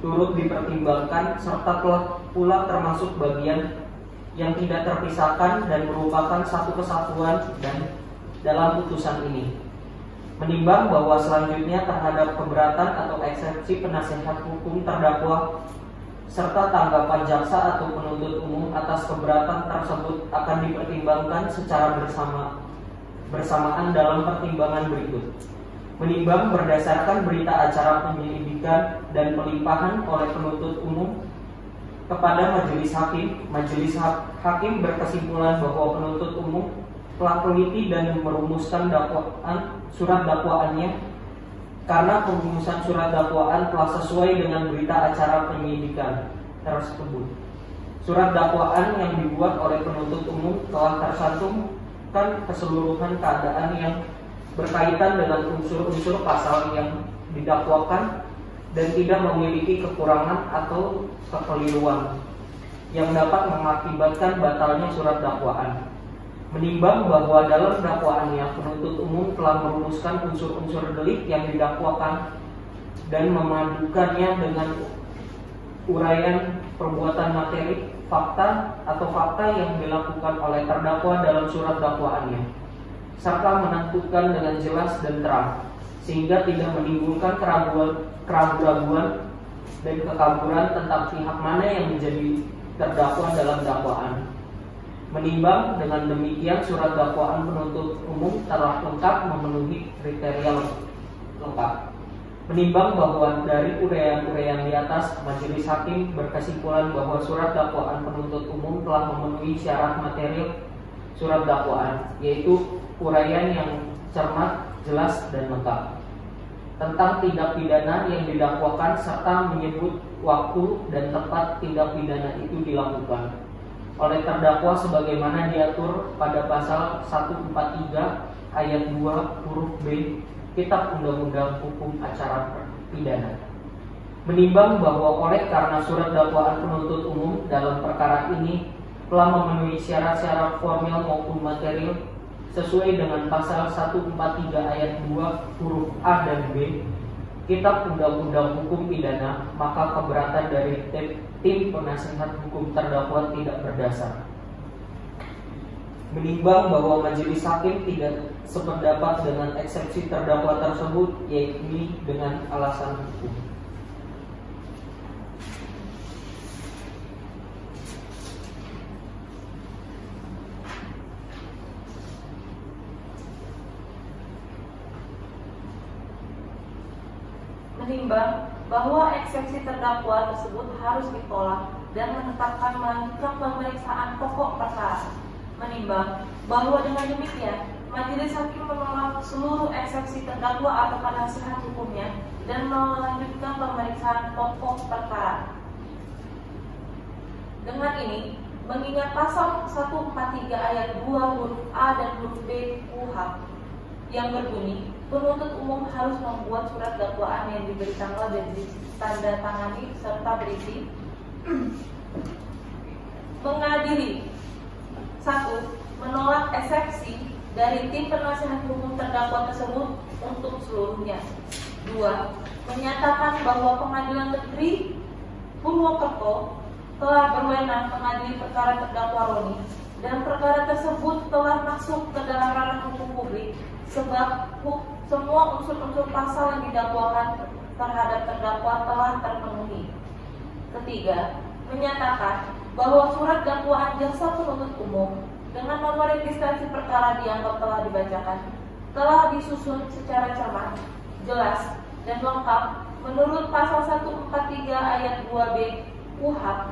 turut dipertimbangkan serta telah pula termasuk bagian yang tidak terpisahkan dan merupakan satu kesatuan dan dalam putusan ini. Menimbang bahwa selanjutnya terhadap keberatan atau eksepsi penasehat hukum terdakwa serta tanggapan jaksa atau penuntut umum atas keberatan tersebut akan dipertimbangkan secara bersamaan dalam pertimbangan berikut. Menimbang berdasarkan berita acara penyelidikan dan pelimpahan oleh penuntut umum kepada majelis hakim berkesimpulan bahwa penuntut umum telah teliti dan merumuskan surat dakwaannya karena perumusan surat dakwaan telah sesuai dengan berita acara penyidikan tersebut. Surat dakwaan yang dibuat oleh penuntut umum telah tercantumkan keseluruhan keadaan yang berkaitan dengan unsur-unsur pasal yang didakwakan dan tidak memiliki kekurangan atau kekeliruan yang dapat mengakibatkan batalnya surat dakwaan. Menimbang bahwa dalam dakwaannya penuntut umum telah merumuskan unsur-unsur delik yang didakwakan dan memadukannya dengan uraian perbuatan materi, fakta atau fakta yang dilakukan oleh terdakwa dalam surat dakwaannya, serta menentukan dengan jelas dan terang sehingga tidak menimbulkan keraguan-keraguan dan kekaburan tentang pihak mana yang menjadi terdakwa dalam dakwaan. Menimbang dengan demikian surat dakwaan penuntut umum telah lengkap memenuhi kriteria lengkap. Menimbang bahwa dari uraian-uraian di atas, majelis hakim berkesimpulan bahwa surat dakwaan penuntut umum telah memenuhi syarat material surat dakwaan, yaitu uraian yang cermat, jelas, dan lengkap tentang tindak pidana yang didakwakan serta menyebut waktu dan tempat tindak pidana itu dilakukan oleh terdakwa sebagaimana diatur pada pasal 143 ayat 2 huruf B Kitab Undang-Undang Hukum Acara Pidana. Menimbang bahwa oleh karena surat dakwaan penuntut umum dalam perkara ini telah memenuhi syarat-syarat formil maupun material sesuai dengan pasal 143 ayat 2 huruf A dan B Kitab Undang-Undang Hukum Pidana, maka keberatan dari tim penasihat hukum terdakwa tidak berdasar. Menimbang bahwa majelis hakim tidak sependapat dengan eksepsi terdakwa tersebut, yaitu dengan alasan hukum. Menimbang bahwa eksepsi terdakwa tersebut harus ditolak dan menetapkan melanjutkan pemeriksaan pokok perkara. Menimbang bahwa dengan demikian majelis hakim menolak seluruh eksepsi terdakwa atau penasihat hukumnya dan melanjutkan pemeriksaan pokok perkara. Dengan ini, mengingat pasal 143 ayat 2 huruf A dan huruf B KUHP yang berbunyi, penuntut umum harus membuat surat dakwaan yang diberi tanggal dan ditandatangani serta berisi mengadili 1. Menolak eksepsi dari tim penasihat hukum terdakwa tersebut untuk seluruhnya. 2. Menyatakan bahwa Pengadilan Negeri Purwokerto telah berwenang mengadili perkara terdakwa Roni dan perkara tersebut telah masuk ke dalam ranah hukum publik sebab semua unsur-unsur pasal yang didakwakan terhadap terdakwa telah terpenuhi. 3. Menyatakan bahwa surat dakwaan jaksa penuntut umum dengan nomor registrasi perkara dianggap telah dibacakan telah disusun secara cermat, jelas, dan lengkap menurut pasal 143 ayat 2B KUHP.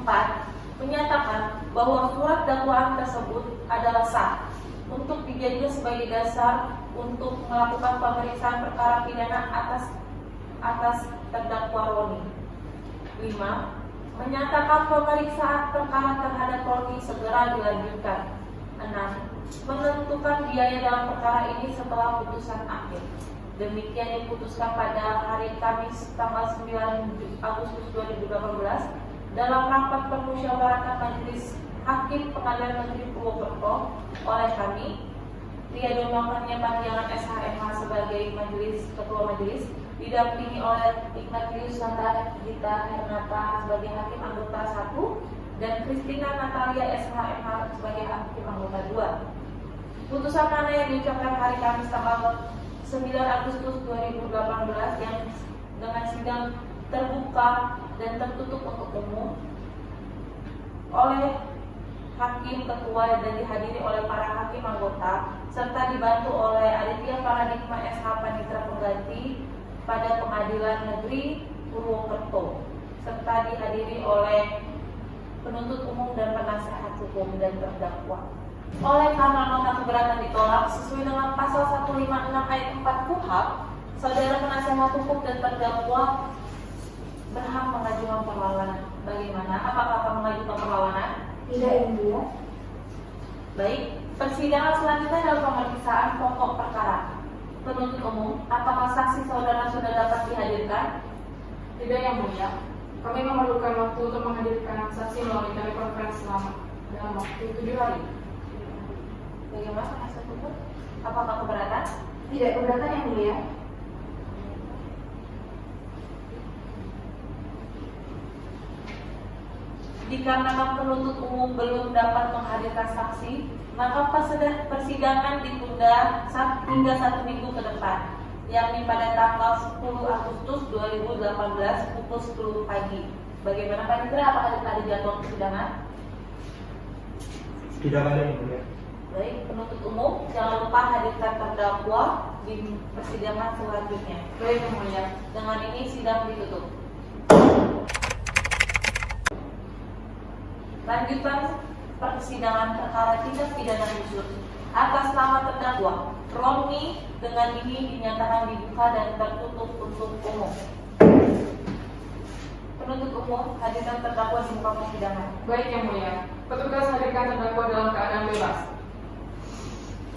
4. Menyatakan bahwa surat dakwaan tersebut adalah sah untuk dijadikan sebagai dasar untuk melakukan pemeriksaan perkara pidana atas terdakwa Roni. 5. Menyatakan pemeriksaan perkara terhadap Roni segera dilanjutkan. 6. Menentukan biaya dalam perkara ini setelah putusan akhir. Demikian diputuskan pada hari Kamis tanggal 9 Agustus 2018 dalam rapat permusyawaratan Majelis Hakim Pengadilan Negeri Purwokerto oleh kami, Ria Domakarnya Panjangan SHMH sebagai Ketua Majelis, didampingi oleh Ignatius Santa Gita Hernata sebagai Hakim Anggota 1 dan Kristina Natalia SHMH sebagai Hakim Anggota 2. Putusan mana yang diucapkan hari Kamis tanggal 9 Agustus 2018 yang dengan sidang terbuka dan tertutup untuk umum oleh hakim ketua dan dihadiri oleh para hakim anggota serta dibantu oleh Aditya Paradigma SH Panitra Pengganti pada Pengadilan Negeri Purwokerto serta dihadiri oleh penuntut umum dan penasihat hukum dan terdakwa. Oleh karena nota keberatan ditolak sesuai dengan pasal 156 ayat 4 KUHP, saudara penasehat hukum dan terdakwa berhak mengajukan perlawanan. Bagaimana? Apakah akan mengajukan perlawanan? Tidak, Yang Mulia. Baik, persidangan selanjutnya adalah pemeriksaan pokok perkara. Penuntut umum, apakah saksi saudara sudah dapat dihadirkan? Tidak, Yang Mulia. Kami memerlukan waktu untuk menghadirkan saksi melalui telekonferensi dalam waktu 7 hari. Bagaimana penasihat hukum? Apakah keberatan? Tidak keberatan, Yang Mulia. Dikarenakan penuntut umum belum dapat menghadirkan saksi, maka persidangan ditunda hingga 1 minggu ke depan, yakni pada tanggal 10 Agustus 2018 pukul 10 pagi. Bagaimana Pak Indra? Apakah ada jadwal persidangan? Tidak ada yang mulia. Baik, penuntut umum jangan lupa hadirkan terdakwa di persidangan selanjutnya. Baik, Yang Mulia. Dengan ini sidang ditutup. Lanjutan persidangan perkara tindak pidana khusus atas nama terdakwa Romi dengan ini dinyatakan dibuka dan tertutup untuk umum. Penuntut umum hadirkan terdakwa di muka persidangan. Baik, Yang Mulia. Petugas hadirkan terdakwa dalam keadaan bebas.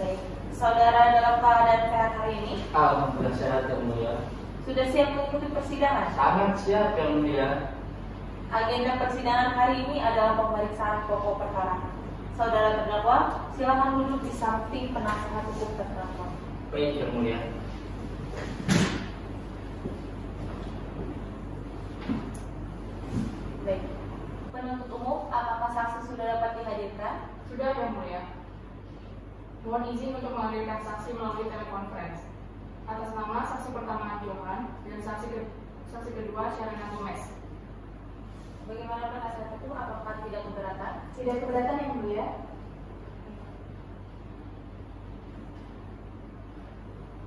Baik, saudara dalam keadaan sehat hari ini Alhamdulillah sehat Yang Mulia. sudah siap mengikuti persidangan? Sangat siap Yang Mulia. Agenda persidangan hari ini adalah pemeriksaan pokok perkara. Saudara terdakwa, silakan duduk di samping penasihat hukum terdakwa. Baik Yang Mulia. Baik. Penuntut umum, apakah saksi sudah dapat dihadirkan? Sudah, Yang Mulia. Mohon izin untuk menghadirkan saksi melalui telekonferensi. Atas nama saksi pertama Johan dan saksi kedua Sharina Gomez. Bagaimana penasihat hukum? Apakah tidak keberatan? Tidak keberatan, Yang Mulia.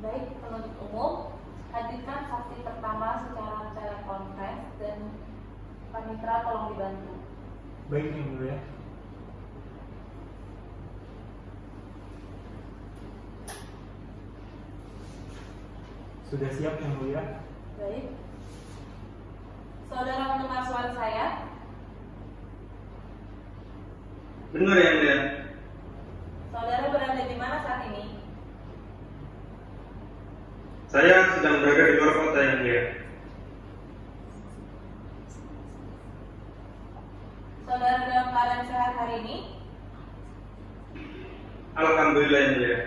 Baik, penuntut umum, hadirkan saksi pertama secara telekonferensi dan panitera tolong dibantu. Baik yang mulia. Sudah siap yang mulia? Baik. Saudara mendengar suara saya? Benar yang mulia. Saudara berada di mana saat ini? Saya sedang berada di luar kota yang mulia. Saudara dalam keadaan sehat hari ini? Alhamdulillah yang mulia.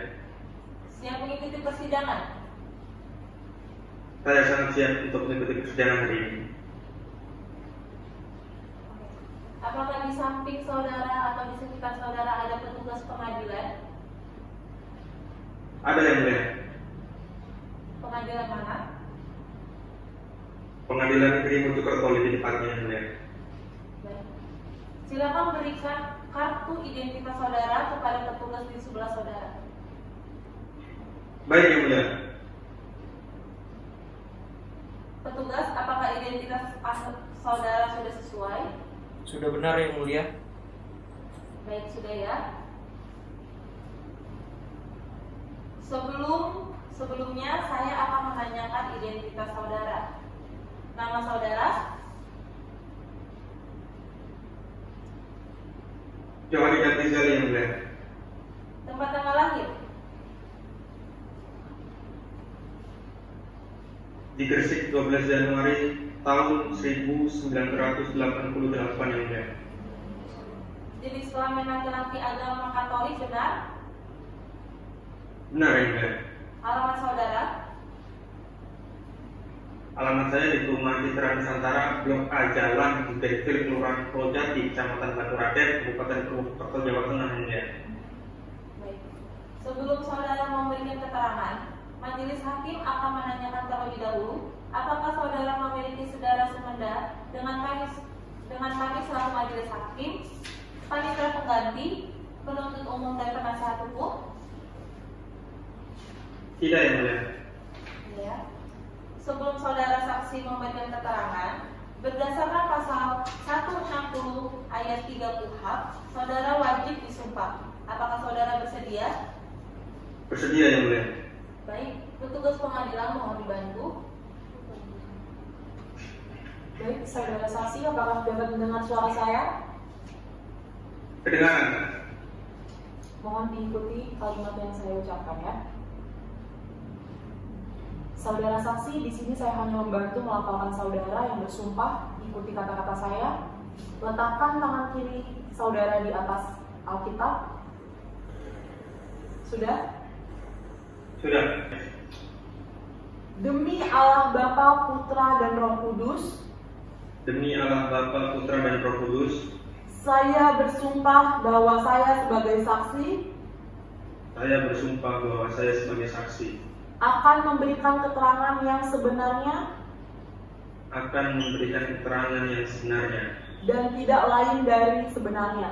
Siap mengikuti persidangan? Saya sangat siap untuk mengikuti persidangan hari ini. Apakah di samping saudara atau di sekitar saudara ada petugas pengadilan? Ada yang mulia. Pengadilan mana? Pengadilan Negeri Mojokerto lebih tepatnya yang mulia. Baik. Silakan berikan kartu identitas saudara kepada petugas di sebelah saudara. Baik yang mulia. Petugas, apakah identitas saudara sudah sesuai? Sudah benar Yang Mulia. Baik, sudah ya. Sebelumnya saya akan menanyakan identitas saudara. Nama saudara? Johan Rizal yang mulia. Tempat tanggal lahir? Di Gresik 12 Januari tahun 1988 yang mulia. Jenis kelamin laki-laki agama Katolik, benar? Benar yang mulia. Alamat saudara? Alamat saya di Perumahan Citra Nusantara, Blok A, Jalan Gudegil, Kelurahan Projati, Kecamatan Batu Raden, Kabupaten Purwokerto, Jawa Tengah yang mulia. Baik. Sebelum saudara memberikan keterangan, majelis hakim akan menanyakan terlebih dahulu, apakah saudara memiliki saudara semenda dengan kami selaku majelis hakim, panitia pengganti, penuntut umum dan penasihat hukum? Tidak yang mulia. Ya. Sebelum saudara saksi memberikan keterangan, berdasarkan pasal 160 ayat 3 KUHP, saudara wajib disumpah. Apakah saudara bersedia? Bersedia yang mulia. Baik, petugas pengadilan mohon dibantu. Baik, saudara saksi, apakah dapat mendengar suara saya? Kedengaran. Mohon diikuti kalimat yang saya ucapkan ya. Saudara saksi, di sini saya hanya membantu melafalkan saudara yang bersumpah. Ikuti kata-kata saya. Letakkan tangan kiri saudara di atas Alkitab. Sudah? Sudah. Demi Allah Bapa, Putra, dan Roh Kudus, Demi Allah Bapa, Putra, dan Roh Kudus, saya bersumpah bahwa saya sebagai saksi saya bersumpah bahwa saya sebagai saksi akan memberikan keterangan yang sebenarnya akan memberikan keterangan yang sebenarnya dan tidak lain dari sebenarnya.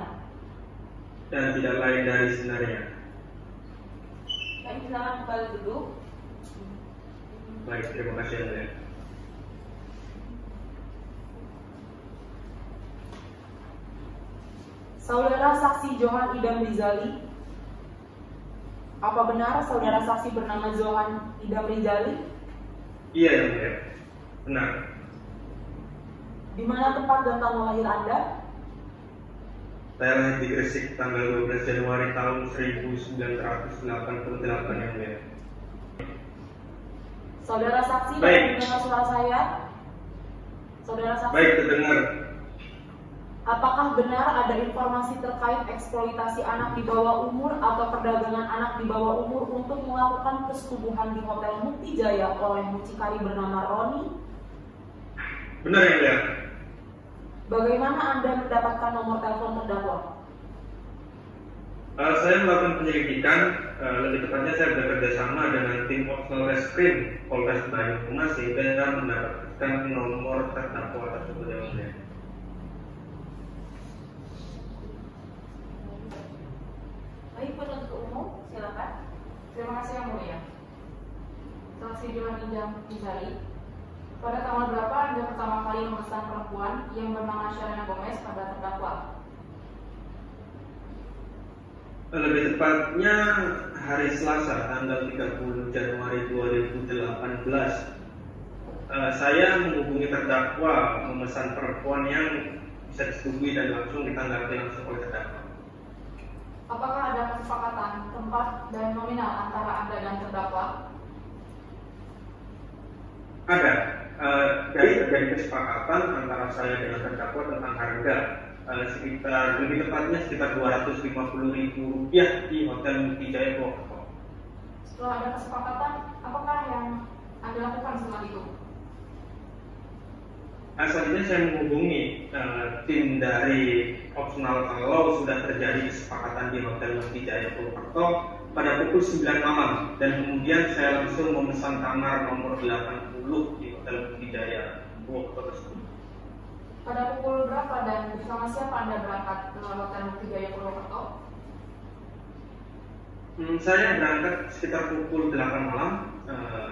dan tidak lain dari sebenarnya. Baik, silakan kembali duduk. Baik, terima kasih yang mulia. Saudara saksi Johan Idam Rizali, apa benar saudara saksi bernama Johan Idam Rizali? Iya yang mulia. Benar. Di mana tempat dan tanggal lahir Anda? Saya lahir di Gresik tanggal 12 Januari tahun 1988 yang mulia. Saudara saksi Baik. dapat mendengar suara saya? Saudara saksi, Baik, terdengar. apakah benar ada informasi terkait eksploitasi anak di bawah umur atau perdagangan anak di bawah umur untuk melakukan persetubuhan di Hotel Mukti Jaya oleh mucikari bernama Roni? Benar yang mulia. Bagaimana Anda mendapatkan nomor telepon terdakwa? Saya melakukan penyelidikan, lebih tepatnya saya bekerja sama dengan tim Polreskrim Polres Banyumas sehingga saya mendapatkan nomor terdakwa tersebut yang mulia. Baik, penuntut umum, silakan. Terima kasih yang mulia. Saksi Johan Idam Rizali, pada tanggal berapa Anda pertama kali memesan perempuan yang bernama Sharena Gomez pada terdakwa? Lebih tepatnya hari Selasa tanggal 30 Januari 2018. Saya menghubungi terdakwa memesan perempuan yang bisa disetujui dan langsung ditanggapi langsung oleh terdakwa. Apakah ada kesepakatan tempat dan nominal antara Anda dan terdakwa? Ada. Dari kesepakatan antara saya dengan terdakwa tentang harga sekitar, lebih tepatnya sekitar Rp250.000 di Hotel Mukti Jaya Purwokerto. Setelah ada kesepakatan, apakah yang Anda lakukan setelah itu? Selanjutnya saya menghubungi tim dari opsional kalau sudah terjadi kesepakatan di Hotel Mukti Jaya Purwokerto pada pukul 9 malam dan kemudian saya langsung memesan kamar nomor 80 di Hotel Mukti Jaya Purwokerto tersebut. Pada pukul berapa dan bersama siapa Anda berangkat ke Hotel Mukti Jaya Purwokerto? Saya berangkat sekitar pukul 8 malam.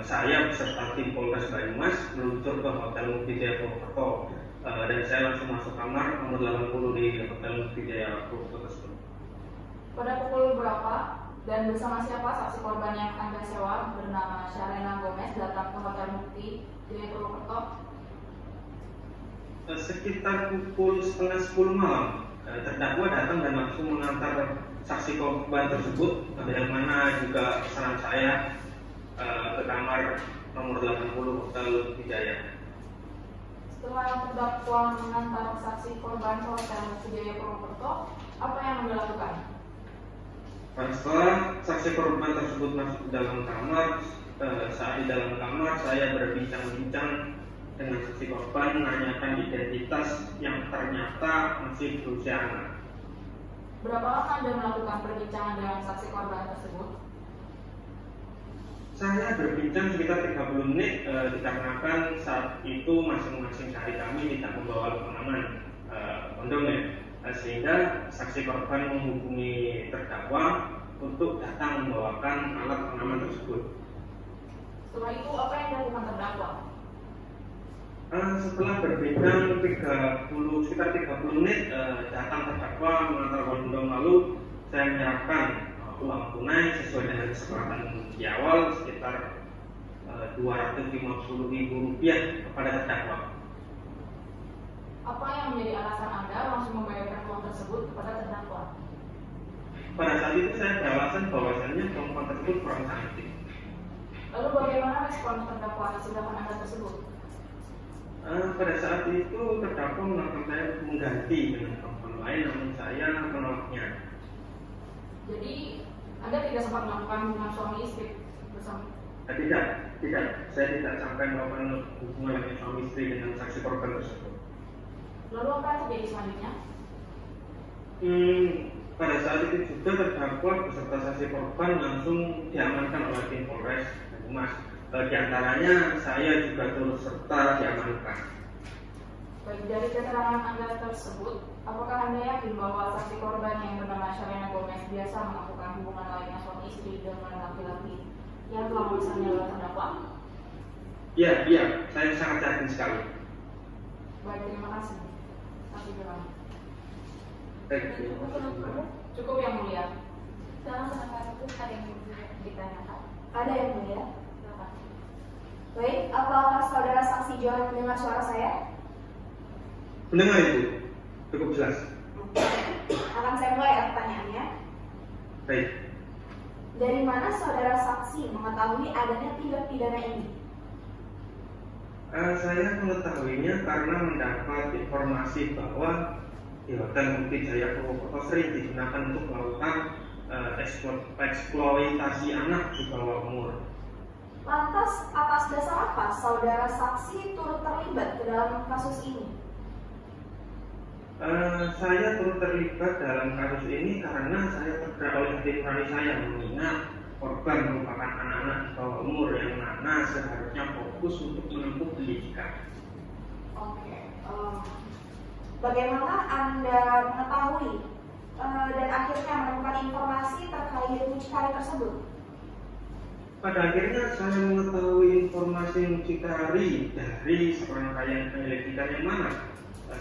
Saya beserta tim Polres Banyumas meluncur ke Hotel Mukti Jaya Purwokerto dan saya langsung masuk kamar nomor 80 di Hotel Mukti Jaya Purwokerto tersebut. Pada pukul berapa dan bersama siapa saksi korban yang Anda sewa bernama Sharena Gomez datang ke Hotel Mukti Jaya Purwokerto? Sekitar pukul setengah 10 malam, terdakwa datang dan langsung mengantar saksi korban tersebut, yang mana juga pesanan saya ke kamar nomor 80 Hotel Mukti Jaya. Setelah terdakwa mengantar saksi korban ke Hotel Mukti Jaya Purwokerto, apa yang Anda lakukan? Setelah saksi korban tersebut masuk ke dalam kamar, saat di dalam kamar saya berbincang-bincang dengan saksi korban, menanyakan identitas yang ternyata masih berusia anak. Berapa lama Anda melakukan perbincangan dengan saksi korban tersebut? Saya berbincang sekitar 30 menit dikarenakan saat itu masing-masing dari kami tidak membawa pengaman kondom sehingga saksi korban menghubungi terdakwa untuk datang membawakan alat pengaman tersebut. Setelah itu apa yang dilakukan terdakwa? Setelah berbincang sekitar 30 menit datang terdakwa mengantar kondom lalu saya menyerahkan uang tunai sesuai dengan kesepakatan di awal sekitar Rp250.000 kepada terdakwa. Apa yang menjadi alasan Anda langsung membayarkan uang tersebut kepada terdakwa? Pada saat itu saya beralasan bahwasannya uang tersebut kurang cantik. Lalu bagaimana respon terdakwa atas tindakan Anda tersebut? Pada saat itu terdakwa menolak saya mengganti dengan perempuan lain, namun saya menolaknya. Jadi Anda tidak sempat melakukan hubungan suami istri bersama? Tidak. Saya tidak sampai melakukan hubungan dengan suami istri dengan saksi korban tersebut. Lalu apa yang terjadi selanjutnya? Pada saat itu juga terdakwa beserta saksi korban langsung diamankan oleh tim Polres Banyumas. Di antaranya saya juga turut serta diamankan. Baik, dari keterangan Anda tersebut, apakah Anda yakin bahwa saksi korban yang bernama Sharena Gomez biasa melakukan hubungan lainnya suami istri dengan laki-laki yang telah memesannya oleh terdakwa? Iya, saya sangat yakin sekali. Baik, terima kasih. Saksi Johan. Baik. Cukup yang mulia. Dalam penekanan itu ada yang ditanyakan. Ada yang mulia. Silakan. Baik, apakah saudara saksi Johan mendengar suara saya? Mendengar itu cukup jelas. Akan saya mulai ya pertanyaannya. Baik. Dari mana saudara saksi mengetahui adanya tindak pidana ini? Saya mengetahuinya karena mendapat informasi bahwa di Hotel Bukit Jaya Purwokerto sering digunakan untuk melakukan eksploitasi anak di bawah umur. Lantas, atas dasar apa saudara saksi turut terlibat ke dalam kasus ini? Saya turut terlibat dalam kasus ini karena saya tergerak oleh hati nurani saya, mengingat korban merupakan anak-anak di bawah umur yang mana seharusnya fokus untuk menempuh pendidikan. Oke. Bagaimana Anda mengetahui dan akhirnya menemukan informasi terkait mucikari tersebut? Pada akhirnya saya mengetahui informasi mucikari dari seorang klien penyelidikan yang mana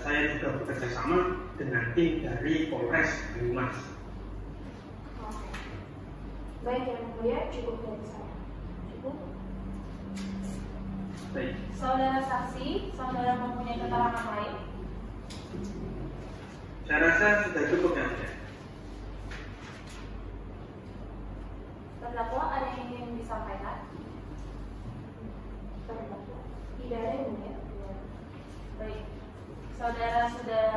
saya juga bekerja sama dengan tim dari Polres Banyumas. Oke. Baik, yang mulia, cukup dari saya. Cukup. Baik. Saudara saksi, saudara mempunyai keterangan lain? Saya rasa sudah cukup ya. Terdakwa ada yang ingin disampaikan? Terdakwa. Tidak ada yang mulia. Baik, saudara sudah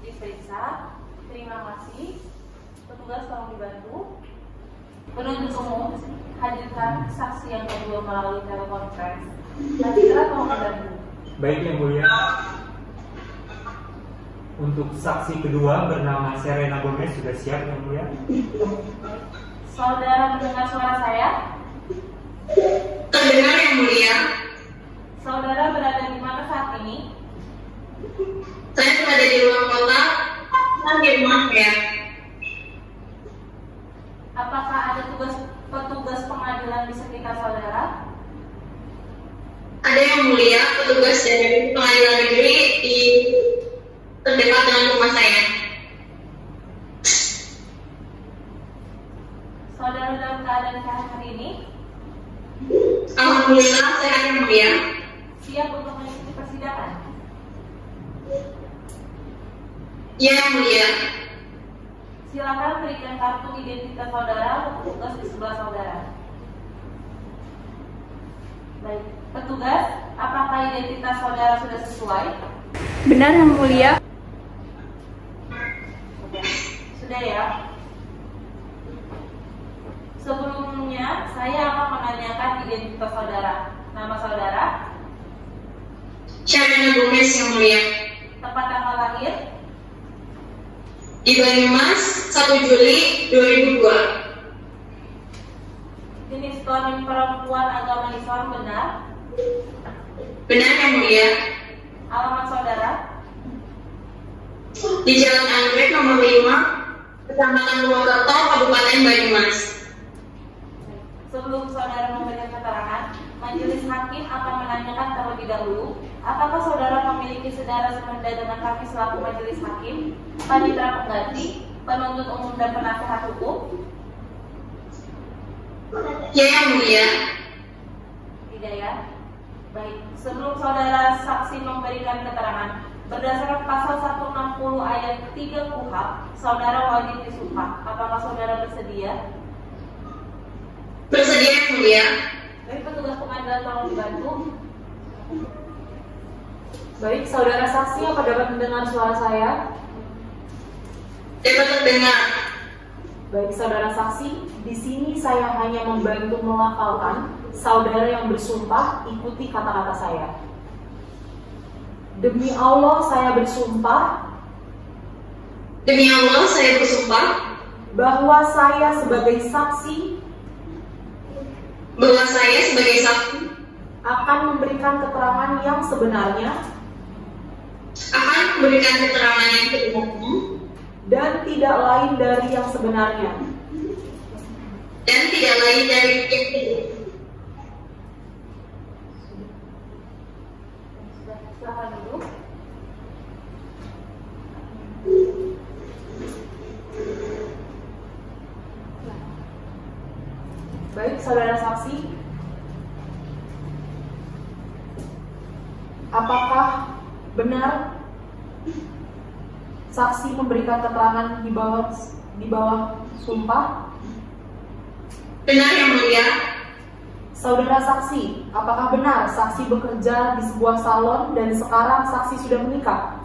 diperiksa. Terima kasih. Petugas tolong dibantu. Penuntut umum, hadirkan saksi yang kedua melalui telekonferensi. Nanti tolong dibantu. Baik yang mulia. Untuk saksi kedua bernama Sharena Gomez sudah siap yang mulia. Saudara mendengar suara saya? Terdengar yang mulia. Saudara berada di mana saat ini? Saya berada di luar kota dan di rumah ya. Apakah ada petugas pengadilan di sekitar saudara? Ada yang mulia, petugas dari pengadilan negeri di terdekat dengan rumah saya. Saudara dalam keadaan sehat hari ini? Alhamdulillah sehat yang mulia. Siap untuk mengikuti persidangan? Ya yang mulia. Silakan berikan kartu identitas saudara untuk petugas di sebelah saudara. Baik, petugas, apakah identitas saudara sudah sesuai? Benar yang mulia. Sudah ya. Sebelumnya, saya akan menanyakan identitas saudara. Nama saudara, Sharena Gomez yang mulia. tempat tanggal lahir, Di Banyumas 1 Juli 2002. jenis kelamin perempuan, agama Islam, benar? Benar yang mulia. Alamat saudara, Di Jalan Anggrek nomor 5, Kecamatan Purwokerto, Kabupaten Banyumas. sebelum saudara memberikan keterangan, majelis hakim akan menanyakan terlebih dahulu, apakah saudara memiliki saudara semenda dengan kami selaku majelis hakim, panitera pengganti, penuntut umum dan penasehat hukum? Ya, Yang Mulia. Tidak ya? Baik, sebelum saudara saksi memberikan keterangan, berdasarkan pasal 160 ayat 3 KUHP, saudara wajib disumpah. Apakah saudara bersedia? Bersedia, Yang Mulia. Baik, petugas pengadilan tolong dibantu. Baik, saudara saksi apa dapat mendengar suara saya? Dapat terdengar. Baik, saudara saksi, di sini saya hanya membantu melafalkan. Saudara yang bersumpah, ikuti kata-kata saya. Demi Allah, saya bersumpah Demi Allah, saya bersumpah bahwa saya sebagai saksi bahwa saya sebagai saksi akan memberikan keterangan yang sebenarnya akan memberikan keterangan yang sebenarnya dan tidak lain dari yang sebenarnya. dan tidak lain dari yang sebenarnya. Silakan duduk. Baik, saudara saksi, apakah benar saksi memberikan keterangan di bawah sumpah? Benar, Yang Mulia. Saudara saksi, apakah benar saksi bekerja di sebuah salon dan sekarang saksi sudah menikah?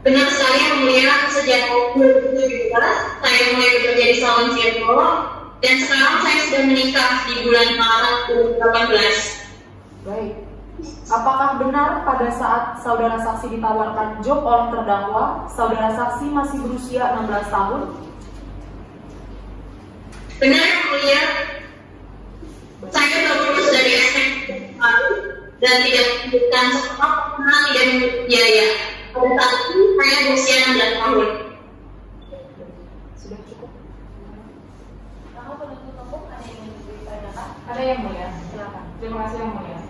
Benar sekali, Yang Mulia. Sejak 2017 saya mulai bekerja di salon Circle dan sekarang saya sudah menikah di bulan Maret 2018. Baik. Apakah benar pada saat saudara saksi ditawarkan job oleh terdakwa, saudara saksi masih berusia 16 tahun? Benar, Yang Mulia. Saya baru lulus dari SMP dan tidak membutuhkan sekolah karena tidak memiliki biaya. Pada saat itu saya berusia 16 tahun. Sudah cukup. Kamu penuntut umum ada yang ingin ditanyakan? Ada yang mulia. Silakan. Terima kasih yang mulia.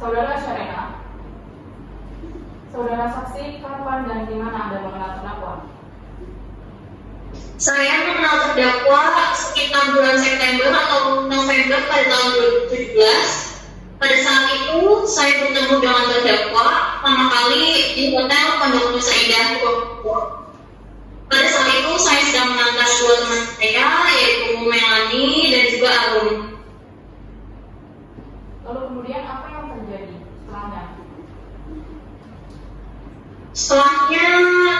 Saudara Syarena, saudara saksi kapan dan di mana Anda mengenal terdakwa? Saya mengenal terdakwa sekitar bulan September atau November pada tahun 2017. Pada saat itu saya bertemu dengan terdakwa pertama kali di hotel Pondok Nusa Indah, Bogor. Pada saat itu saya sedang mengantar dua teman saya, yaitu Melanie dan juga Arum. Lalu kemudian apa yang terjadi setelahnya? Setelahnya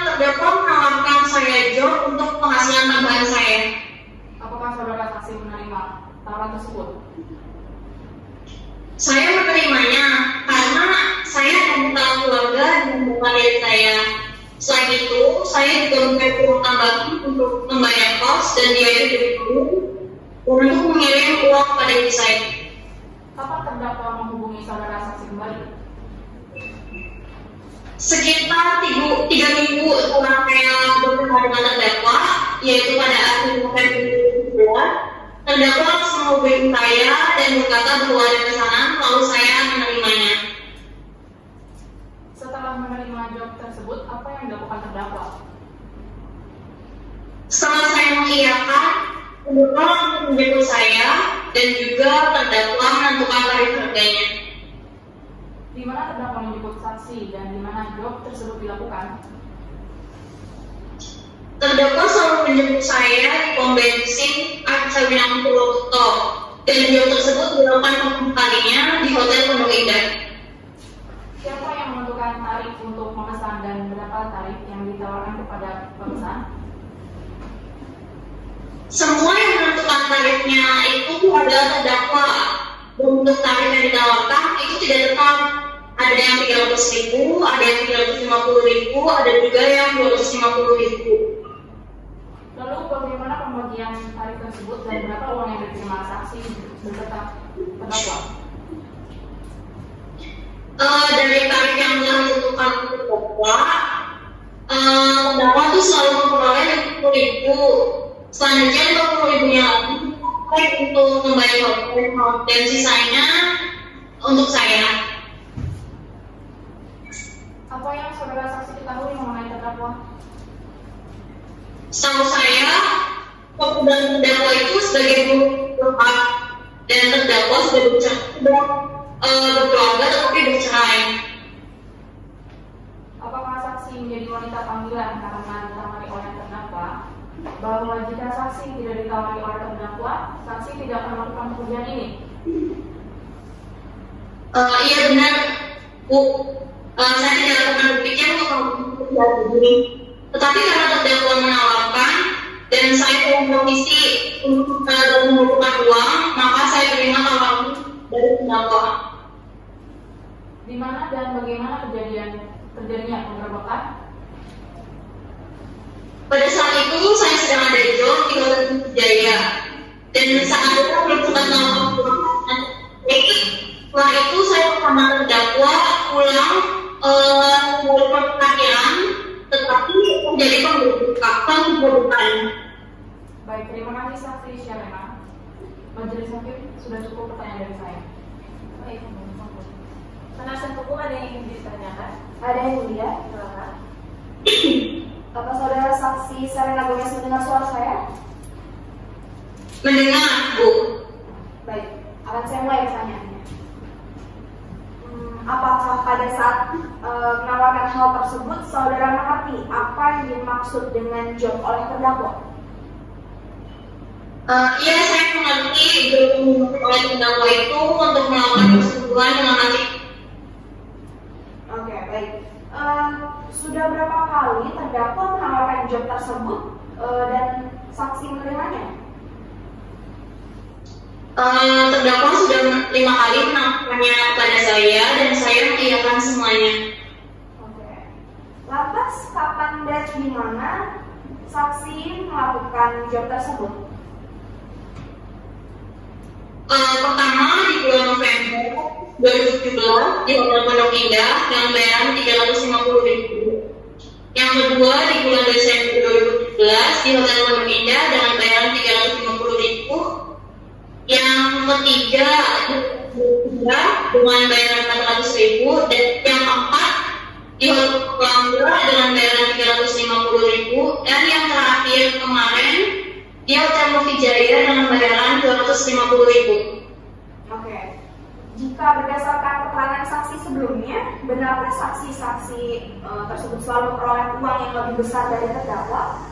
terdakwa menawarkan saya job untuk penghasilan tambahan saya. Apakah saudara saksi menerima tawaran tersebut? Saya menerimanya karena saya meminta keluarga dan bukan dari saya. Selain itu, saya juga membayar uang tambahan untuk membayar kos dan biaya hidup dulu dan untuk mengirim uang pada ibu saya. Kapan terdakwa menghubungi saudara saksi kembali? Sekitar 3 minggu setelah saya bertemu dengan terdakwa, yaitu pada akhir November 2022, terdakwa langsung menghubungi saya dan berkata bahwa ada pesanan, lalu saya menerimanya. Setelah menerima job tersebut, apa yang dilakukan terdakwa? Setelah saya mengiyakan, terdakwa langsung menjemput saya dan juga terdakwa menentukan tarif harganya. Di mana terdakwa menjemput saksi dan di mana job tersebut dilakukan? Terdakwa selalu menjemput saya di pom bensin Arcawinang Purwokerto dan job tersebut dilakukan pertama kalinya di Hotel Pondok Indah. Siapa yang menentukan tarif untuk memesan dan berapa tarif yang ditawarkan kepada pemesan? Semua yang menentukan tarifnya itu adalah terdakwa. Dan untuk tarif yang ditawarkan itu tidak tetap. Ada yang 300.000, ada yang 350.000, ada juga yang 250.000. Lalu bagaimana pembagian tarif tersebut dan berapa uang yang diterima saksi beserta terdakwa? Dari tarif yang telah ditentukan terdakwa, terdakwa itu selalu memperoleh 50.000. Selanjutnya 50.000-nya lagi baik untuk membayar hotel dan sisanya untuk saya. Apa yang saudara saksi ketahui mengenai terdakwa? sudah berkeluarga tetapi bercerai. Apakah saksi menjadi wanita panggilan karena ditamani oleh terdakwa? Bahwa jika saksi tidak ditamani oleh terdakwa, saksi tidak akan melakukan pekerjaan ini. Iya benar, Bu. Saya tidak akan berpikir untuk melakukan pekerjaan ini. Tetapi karena terdakwa menawarkan dan saya dalam kondisi untuk membutuhkan uang, maka saya terima tawaran dari terdakwa. Di mana dan bagaimana terjadinya penggerbekan? Pada saat itu saya sedang ada di job di Hotel Jaya dan saat itu belum sempat melakukan uang. Setelah itu saya bersama terdakwa pulang membuat perkiraan, tetapi terjadi penggerbekan. Baik, terima kasih saksi Syarena. Majelis hakim sudah cukup pertanyaan dari saya. Baik, penasihat hukum ada yang ingin ditanyakan? Ada yang mulia? Silakan. Apa saudara saksi Serena Gomez mendengar suara saya? Mendengar, Bu. Baik, akan saya mulai pertanyaannya. Apakah pada saat menawarkan hal tersebut saudara mengerti apa yang dimaksud dengan job oleh terdakwa? Iya, saya mengerti oleh terdakwa itu untuk melakukan persetujuan dengan nanti. Oke, baik. Sudah berapa kali terdakwa menawarkan job tersebut dan saksi menerimanya? Terdakwa sudah 5 kali menawarkannya kepada saya dan saya mengiyakan semuanya. Oke. Lantas kapan dan di mana saksi melakukan job tersebut? Pertama di bulan November 2017 di Hotel Pondok Indah dengan bayaran 350.000. Yang kedua di bulan Desember 2017 di Hotel Pondok Indah dengan bayaran 350.000. Yang ketiga dengan bayaran 400.000 dan yang keempat di Hotel Pelangga dengan bayaran 350.000 dan yang terakhir kemarin di Hotel Movijaya dengan bayaran 250.000. Oke. Jika berdasarkan keterangan saksi sebelumnya, benarkah saksi-saksi tersebut selalu memperoleh uang yang lebih besar dari terdakwa?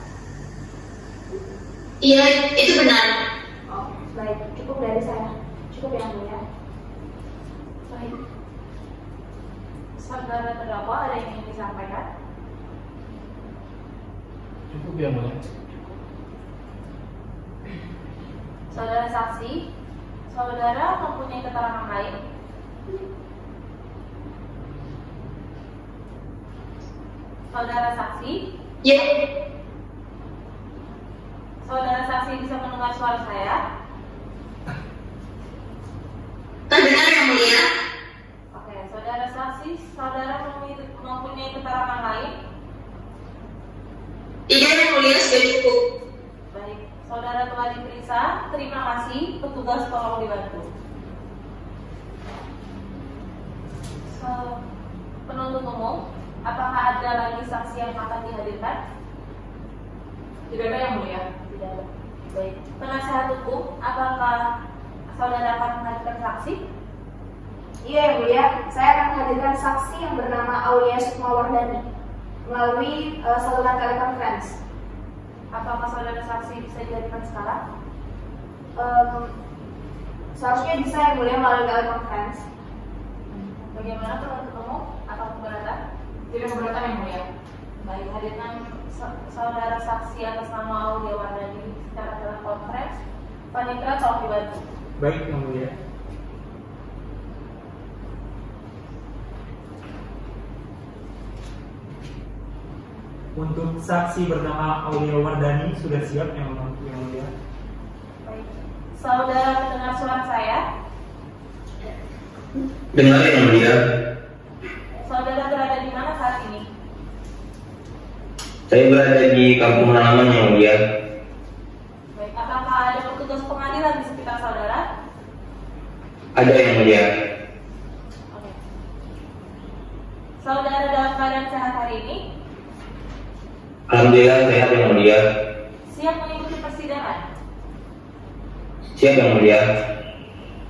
Iya, itu benar. Oke, baik. Cukup dari saya. Cukup yang mulia. Baik. Saudara terdakwa ada yang ingin disampaikan? Cukup ya, Mulia. Saudara saksi, saudara mempunyai keterangan lain? Saudara saksi, Ya, saudara saksi bisa mendengar suara saya? terdengar yang mulia. Oke, saudara saksi, saudara mempunyai keterangan lain? Tidak yang mulia, sudah cukup. Baik, saudara telah diperiksa. Terima kasih, petugas tolong dibantu. Penuntut umum, apakah ada lagi saksi yang akan dihadirkan? Tidak ada yang mulia. Tidak ada. Baik, penasihat hukum, apakah saudara akan menghadirkan saksi? Iya, yang mulia. Saya akan menghadirkan saksi yang bernama Aulia Sukmawardani melalui saluran telekonferensi. Apakah saudara saksi bisa dihadirkan sekarang? Seharusnya bisa yang mulia melalui telekonferensi. Bagaimana penuntut umum atau keberatan? Tidak keberatan yang mulia. Baik, hadirkan saudara saksi atas nama Aulia Wardani secara telekonferensi. Panitra tolong dibantu. Baik, Yang Mulia. Untuk saksi bernama Aulia Wardani sudah siap, Yang Mulia. Baik. Saudara mendengar suara saya? Dengar yang mulia. Saudara berada di mana saat ini? Saya berada di Kampung Halaman yang mulia. Baik, apakah ada petugas pengadilan di sekitar saudara? Ada yang mulia. Oke. Saudara dalam keadaan sehat hari ini? Alhamdulillah sehat yang mulia. Siap mengikuti persidangan? Siap yang mulia.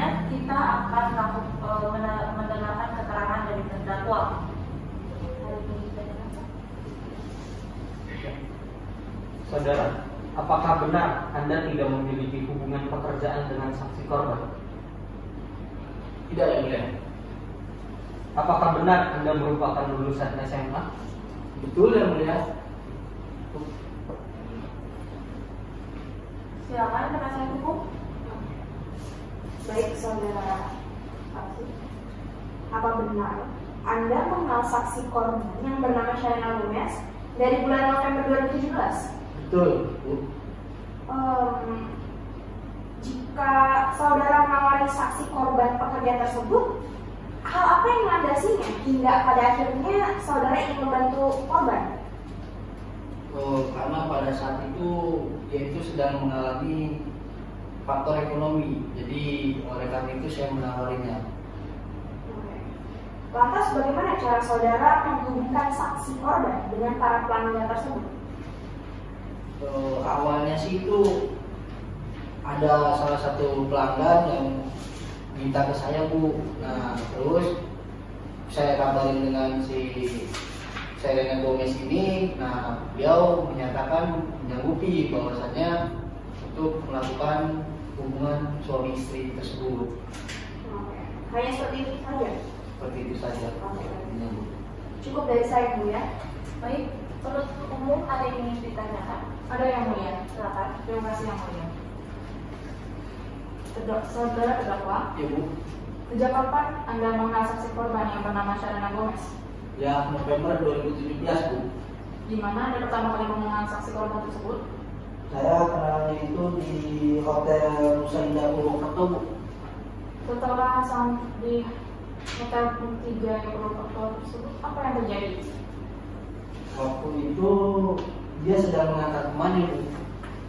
selanjutnya kita akan mendengarkan keterangan dari terdakwa. Saudara, apakah benar Anda tidak memiliki hubungan pekerjaan dengan saksi korban? Tidak, yang mulia. Apakah benar Anda merupakan lulusan SMA? Betul, yang mulia. Silakan penasihat hukum. Baik, saudara saksi. Apa benar Anda mengenal saksi korban yang bernama Shalina Gomez dari bulan November 2017? Betul, Bu. Jika saudara menawari saksi korban pekerjaan tersebut, hal apa yang melandasinya hingga pada akhirnya saudara ingin membantu korban? Karena pada saat itu dia itu sedang mengalami faktor ekonomi, jadi oleh karena itu saya menawarinya. Lantas bagaimana cara saudara menghubungkan saksi korban dengan para pelanggan tersebut? Awalnya sih itu ada salah satu pelanggan yang minta ke saya, Bu. Nah, terus saya kabarin dengan si Shalina Gomez ini. Nah, beliau menyatakan menyanggupi bahwasanya untuk melakukan hubungan suami istri tersebut. Hanya seperti itu saja? Seperti itu saja. Cukup dari saya, Bu ya. Baik, penuntut umum ada yang ingin ditanyakan? Ada yang mulia. Silakan. Terima kasih yang mulia. Saudara terdakwa, Ya, Bu. sejak kapan Anda mengenal saksi korban yang bernama Shalina Gomez? Ya, November 2017, Bu. Di mana Anda pertama kali mengenal saksi korban tersebut? Saya kenalnya itu di Hotel Nusa Indah Purwokerto, Bu. Setelah di Hotel 3 Purwokerto tersebut, apa yang terjadi? Waktu itu dia sedang mengantar temannya, Bu.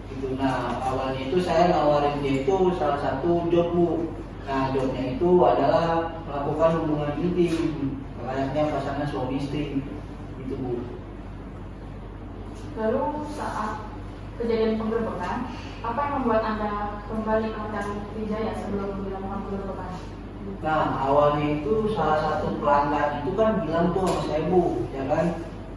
Gitu. Nah, awalnya itu saya nawarin dia itu salah satu job, Bu. Nah, jobnya itu adalah melakukan hubungan intim, layaknya pasangan suami istri, gitu, Bu. Lalu saat kejadian penggerbekan, apa yang membuat Anda kembali ke Hotel Wijaya sebelum dilakukan penggerbekan? Nah, awalnya itu salah satu pelanggan itu kan bilang tuh sama saya, Bu, ya kan,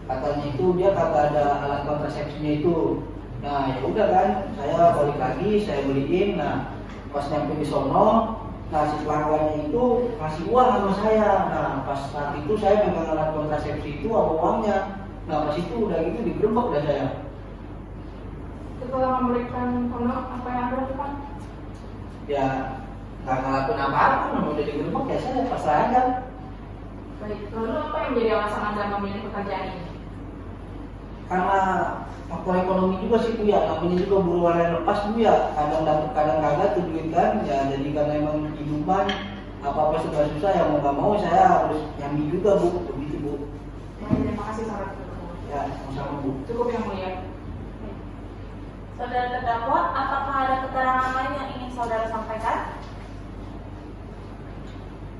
katanya itu dia kagak ada alat kontrasepsinya itu. Nah, ya udah kan, saya balik lagi, saya beliin. Nah, pas nyampe di sono, nah si pelanggannya itu ngasih uang sama saya. Nah, pas saat itu saya megang alat kontrasepsi itu sama uangnya. Nah, pas itu udah gitu digerebek dah saya. Setelah memberikan kondom, apa yang Anda lakukan? Ya, nggak ngelakuin apa-apa, namanya udah digerebek ya saya pasrah aja. Baik, lalu apa yang menjadi alasan Anda memilih pekerjaan ini? Karena faktor ekonomi juga sih, Bu, ya, namanya juga buruan yang lepas, Bu, ya, kadang dapat kadang kagak tuh duit kan, ya jadi karena emang kehidupan apa-apa sudah susah, ya mau nggak mau saya harus nyambi juga, Bu, begitu, Bu. Terima kasih saudara terdakwa. Ya, sama-sama, Bu. Cukup yang mulia. Saudara terdakwa, apakah ada keterangan lain yang ingin saudara sampaikan?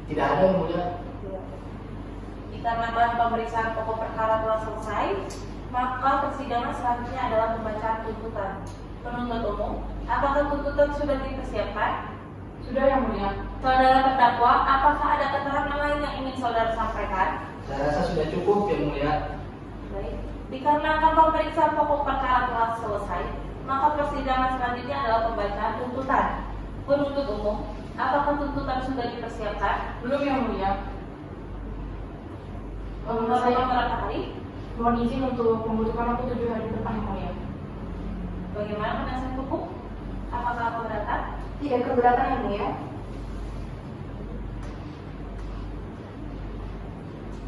Tidak ada, yang mulia. Dikarenakan pemeriksaan pokok perkara telah selesai, maka persidangan selanjutnya adalah pembacaan tuntutan. Penuntut umum, apakah tuntutan sudah dipersiapkan? Sudah yang mulia. Saudara terdakwa, apakah ada keterangan lain yang ingin saudara sampaikan? Saya rasa sudah cukup, yang mulia. Baik. Dikarenakan pemeriksaan pokok perkara telah selesai, maka persidangan selanjutnya adalah pembacaan tuntutan. Penuntut umum, apakah tuntutan sudah dipersiapkan? Belum yang mulia. Saya Saya berapa hari? mohon izin untuk membutuhkan waktu 7 hari ke depan yang mulia. Bagaimana penasihat hukum? Apakah keberatan? Tidak keberatan yang mulia.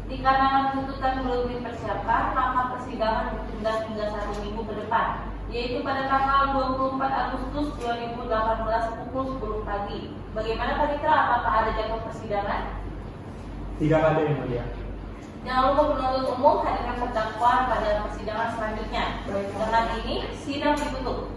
Dikarenakan tuntutan belum dipersiapkan, maka persidangan ditunda hingga 1 minggu ke depan, yaitu pada tanggal 24 Agustus 2018 pukul 10 pagi. Bagaimana Panitra, apakah ada jadwal persidangan? Tidak ada, yang mulia. Jangan lupa penuntut umum hadirkan terdakwa pada persidangan selanjutnya. Dengan ini, sidang ditutup.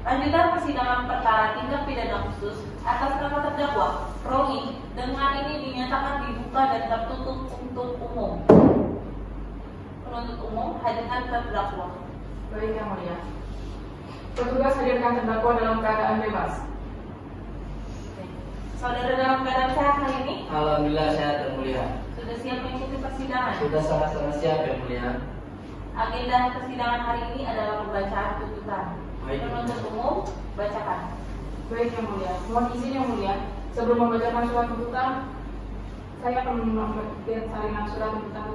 Lanjutan persidangan perkara tindak pidana khusus atas nama terdakwa Roni dengan ini dinyatakan dibuka dan tertutup untuk umum. Penuntut umum hadirkan terdakwa. Baik yang mulia. Petugas hadirkan terdakwa dalam keadaan bebas. Saudara dalam keadaan sehat hari ini? Alhamdulillah sehat yang mulia. Sudah siap mengikuti persidangan? Sudah sangat-sangat siap yang mulia. Agenda persidangan hari ini adalah pembacaan tuntutan. Baik. Penuntut umum, bacakan. Baik yang mulia, mohon izin yang mulia. Sebelum membacakan surat tuntutan, saya akan membuat salinan surat tuntutan.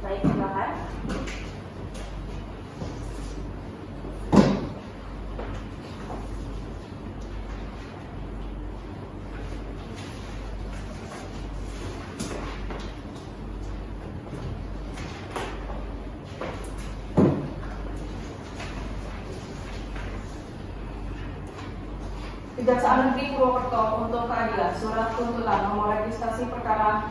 Baik, silakan. Kejaksaan Negeri Purwokerto untuk keadilan surat tuntutan nomor registrasi perkara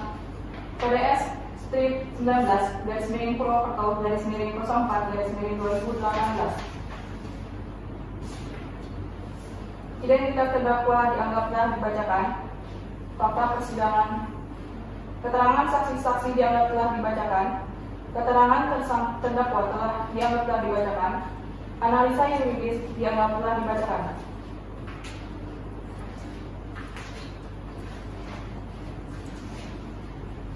PDS strip 19 Purwokerto /04 2018. Identitas terdakwa dianggaplah dibacakan. Fakta persidangan. Keterangan saksi-saksi dianggap telah dibacakan. Keterangan terdakwa telah dianggap telah dibacakan. Analisa yuridis dianggap telah dibacakan.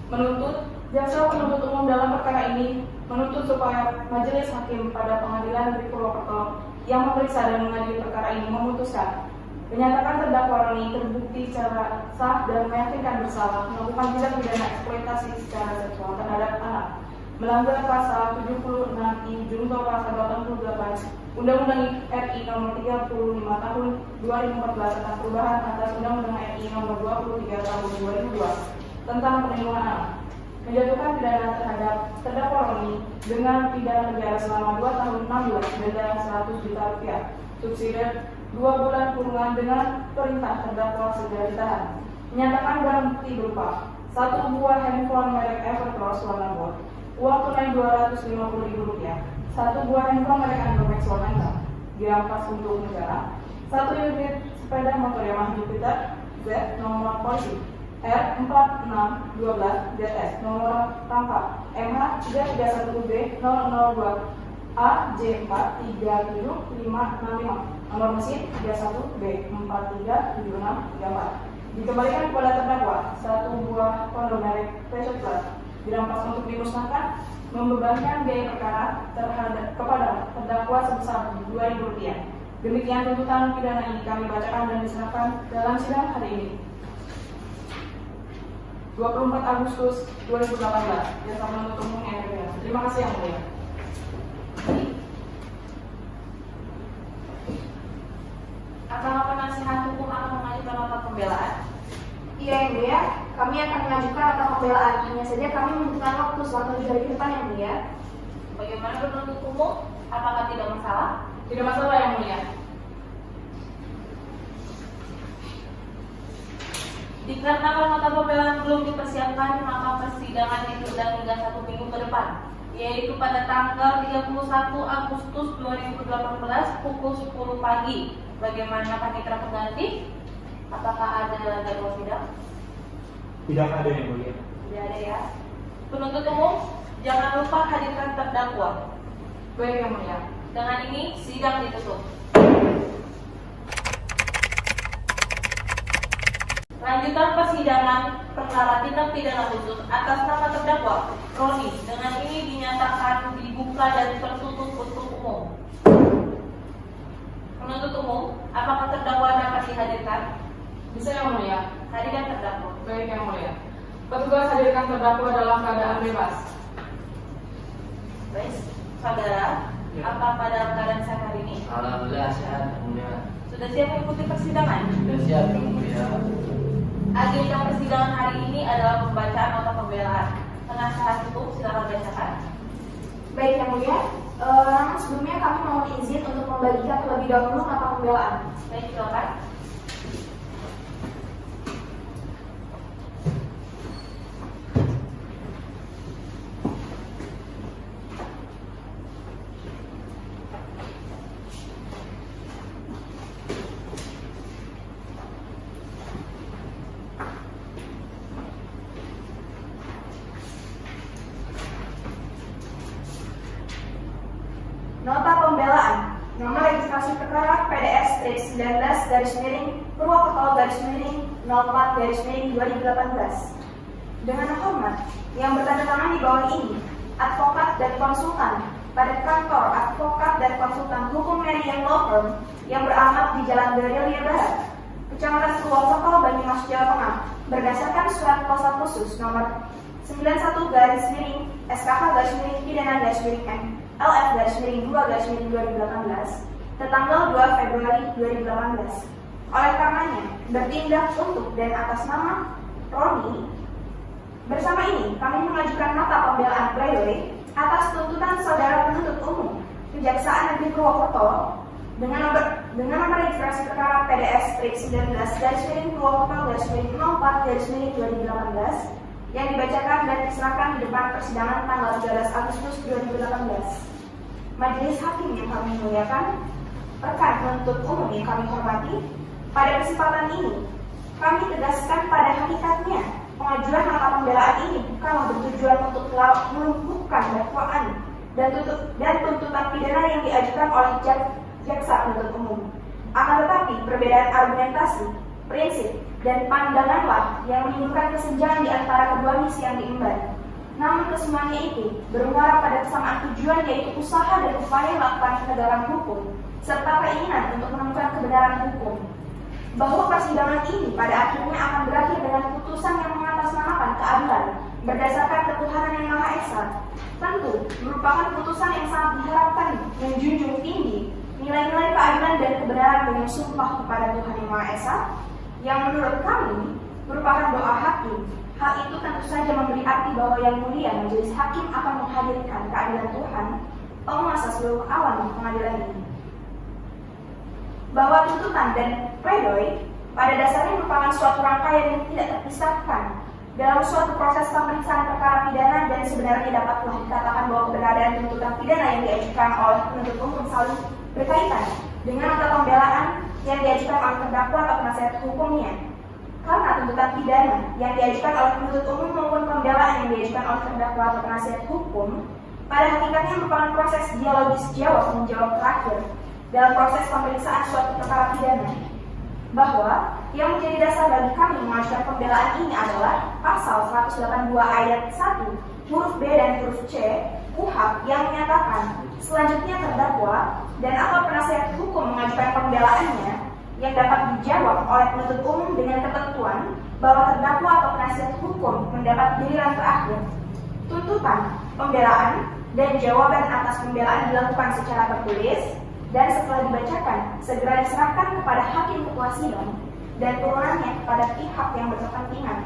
Menuntut, jaksa penuntut umum dalam perkara ini menuntut supaya majelis hakim pada Pengadilan Negeri Purwokerto yang memeriksa dan mengadili perkara ini memutuskan menyatakan terdakwa Roni terbukti secara sah dan meyakinkan bersalah melakukan tindak pidana eksploitasi secara seksual terhadap anak melanggar pasal 76 I Junto pasal 88 Undang-Undang RI Nomor 35 Tahun 2014 tentang perubahan atas Undang-Undang RI Nomor 23 Tahun 2002 tentang perlindungan anak, menjatuhkan pidana terhadap terdakwa Roni dengan pidana penjara selama 2 tahun 6 bulan, denda 100 juta rupiah, subsidi 2 bulan kurungan dengan perintah terdakwa segera ditahan. Menyatakan barang bukti berupa 1 buah handphone merek Evercross warna gold, uang tunai Rp250.000, 1 buah handphone merek Andromax warna hitam, dirampas untuk negara, 1 unit sepeda motor Yamaha Jupiter Z nomor polisi R4612 DTS nomor rangka MH331B 002 AJ4375565 nomor mesin 31B 437634 dikembalikan kepada terdakwa 1 buah kondom merek Precious Plus dirampas untuk dimusnahkan membebankan biaya perkara kepada terdakwa sebesar Rp2.000. Demikian tuntutan pidana ini kami bacakan dan diserahkan dalam sidang hari ini 24 Agustus 2018. Jaksa penuntut umum NPR. Terima kasih yang mulia. Apakah penasihat hukum akan mengajukan nota pembelaan? Iya yang mulia, kami akan mengajukan nota pembelaan. Hanya saja kami membutuhkan waktu selama 7 hari ke depan yang mulia. Bagaimana penuntut umum? Apakah tidak masalah? Tidak masalah yang mulia. Dikarenakan nota pembelaan belum dipersiapkan, maka persidangan ditunda hingga 1 minggu ke depan, yaitu pada tanggal 31 Agustus 2018 pukul 10 pagi. Bagaimana panitera pengganti? Apakah ada jadwal sidang? Tidak ada yang mulia. Tidak ada ya. Penuntut umum, jangan lupa hadirkan terdakwa. Baik yang mulia. Dengan ini sidang ditutup. Lanjutan persidangan perkara tindak pidana khusus atas nama terdakwa Roni dengan ini dinyatakan dibuka dan tertutup untuk umum. Penuntut umum, apakah terdakwa dapat dihadirkan? Bisa yang mulia. Hadirkan terdakwa. Baik yang mulia. Petugas hadirkan terdakwa dalam keadaan bebas. Baik, saudara, apa pada keadaan sehat hari ini? Alhamdulillah sehat yang mulia. Sudah siap mengikuti persidangan? Sudah siap yang mulia. Agenda persidangan hari ini adalah pembacaan nota pembelaan. Penasihat hukum silakan bacakan. Baik yang mulia, namun sebelumnya kami mohon izin untuk membagikan terlebih dahulu nota pembelaan. Baik, silakan. Nota pembelaan. Nama perkara PDS 19/Purwokerto/04/2018 dengan hormat yang bertanda tangan di bawah ini, advokat dan konsultan pada kantor advokat dan konsultan hukum Merian Law Firm yang beralamat di Jalan Gerilya Barat, Kecamatan Purwokerto, Banyumas, Jawa Tengah, berdasarkan surat kuasa khusus nomor 91/SKH/PIDANA-M-LF-2/2018 tertanggal 2 Februari 2018. Oleh karenanya, bertindak untuk dan atas nama Roni, bersama ini kami mengajukan nota pembelaan pledoi atas tuntutan saudara penuntut umum Kejaksaan Negeri Purwokerto dengan nomor registrasi perkara PDS 19/Purwokerto/04/2018 yang dibacakan dan diserahkan di depan persidangan tanggal 13 Agustus 2018. Majelis hakim yang kami muliakan, rekan penuntut umum yang kami hormati, pada kesempatan ini kami tegaskan pada hakikatnya pengajuan nota pembelaan ini bukanlah bertujuan untuk melumpuhkan dakwaan dan tuntutan pidana yang diajukan oleh jaksa penuntut umum. Akan tetapi perbedaan argumentasi, prinsip, dan pandanganlah yang menimbulkan kesenjangan di antara kedua misi yang diemban. Namun kesemuanya itu bermuara pada kesamaan tujuan, yaitu usaha dan upaya melakukan penegakan hukum serta keinginan untuk menemukan kebenaran hukum. Bahwa persidangan ini pada akhirnya akan berakhir dengan putusan yang mengatasnamakan keadilan berdasarkan ketuhanan yang Maha Esa, tentu merupakan putusan yang sangat diharapkan, menjunjung tinggi nilai-nilai keadilan dan kebenaran dengan sumpah kepada Tuhan yang Maha Esa, yang menurut kami merupakan doa hakim. Hal itu tentu saja memberi arti bahwa yang mulia majelis hakim akan menghadirkan keadilan Tuhan, penguasa seluruh alam di pengadilan ini. Bahwa tuntutan dan pledoi pada dasarnya merupakan suatu rangkaian yang tidak terpisahkan dalam suatu proses pemeriksaan perkara pidana, dan sebenarnya dapatlah dikatakan bahwa keberadaan tuntutan pidana yang diajukan oleh penuntut umum saling berkaitan dengan nota pembelaan yang diajukan oleh terdakwa atau penasihat hukumnya. Karena tuntutan pidana yang diajukan oleh penuntut umum maupun pembelaan yang diajukan oleh terdakwa atau penasihat hukum pada hakikatnya merupakan proses dialogis jawab menjawab terakhir dalam proses pemeriksaan suatu perkara pidana. Bahwa yang menjadi dasar bagi kami mengajukan pembelaan ini adalah pasal 182 ayat 1 huruf B dan huruf C KUHP yang menyatakan selanjutnya terdakwa dan atau penasihat hukum mengajukan pembelaannya yang dapat dijawab oleh penuntut umum dengan ketentuan bahwa terdakwa atau penasihat hukum mendapat giliran terakhir. Tuntutan, pembelaan, dan jawaban atas pembelaan dilakukan secara tertulis dan setelah dibacakan segera diserahkan kepada hakim ketua sidang dan turunannya kepada pihak yang berkepentingan.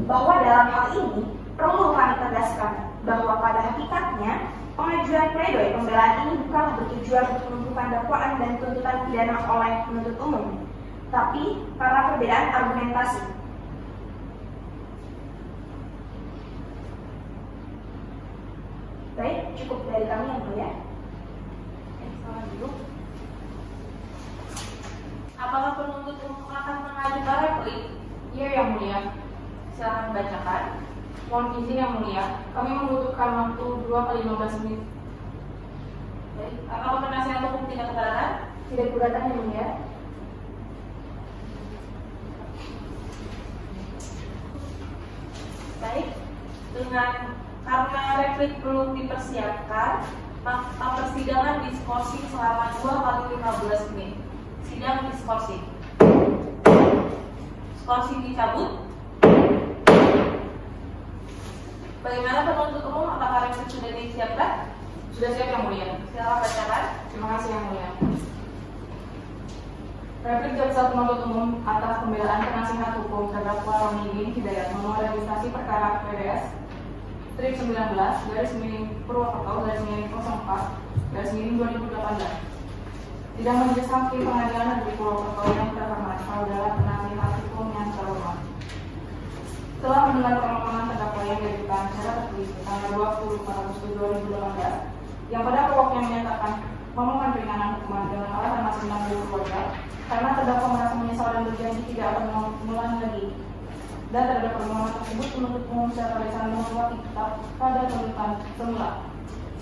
Bahwa dalam hal ini perlu kami tegaskan bahwa pada hakikatnya pengajuan pledoi pembelaan ini bukan bertujuan untuk menentukan dakwaan dan tuntutan pidana oleh penuntut umum, tapi karena perbedaan argumentasi. Baik, cukup dari kami yang mulia. Selamat duduk. Apakah penuntut umum akan mengajukan replik? Iya yang mulia. Silakan bacakan. Mohon izin yang mulia, kami membutuhkan waktu 2 kali 15 menit. Baik. Apakah penasihat hukum tidak keberatan? Tidak keberatan yang mulia. Baik. Karena replik belum dipersiapkan, maka persidangan diskorsif selama 2 kali 15 menit. Sidang diskorsif. Skorsif dicabut. Bagaimana penuntut umum? Apakah replik sudah disiapkan? Sudah siap yang mulia. Silakan bacakan. Terima kasih yang mulia. Replik jaksa penuntut umum atas pembelaan penasihat hukum terdakwa Roni bin Hidayat nomor registrasi perkara PDS strip 19/Purwokerto/04/2018. Sidang majelis hakim pengadilan negeri Purwokerto yang terhormat, saudara penasihat hukum yang terhormat. Setelah mendengar permohonan terdakwa yang diajukan secara tertulis tanggal 20 Agustus 2018, yang pada pokoknya menyatakan memohon keringanan hukuman dengan alasan masing menanggung keluarga karena terdakwa merasa menyesal dan berjanji tidak akan mengulangi lagi. Dan terhadap permohonan tersebut penuntut umum secara lisan menolak tetap pada tuntutan semula.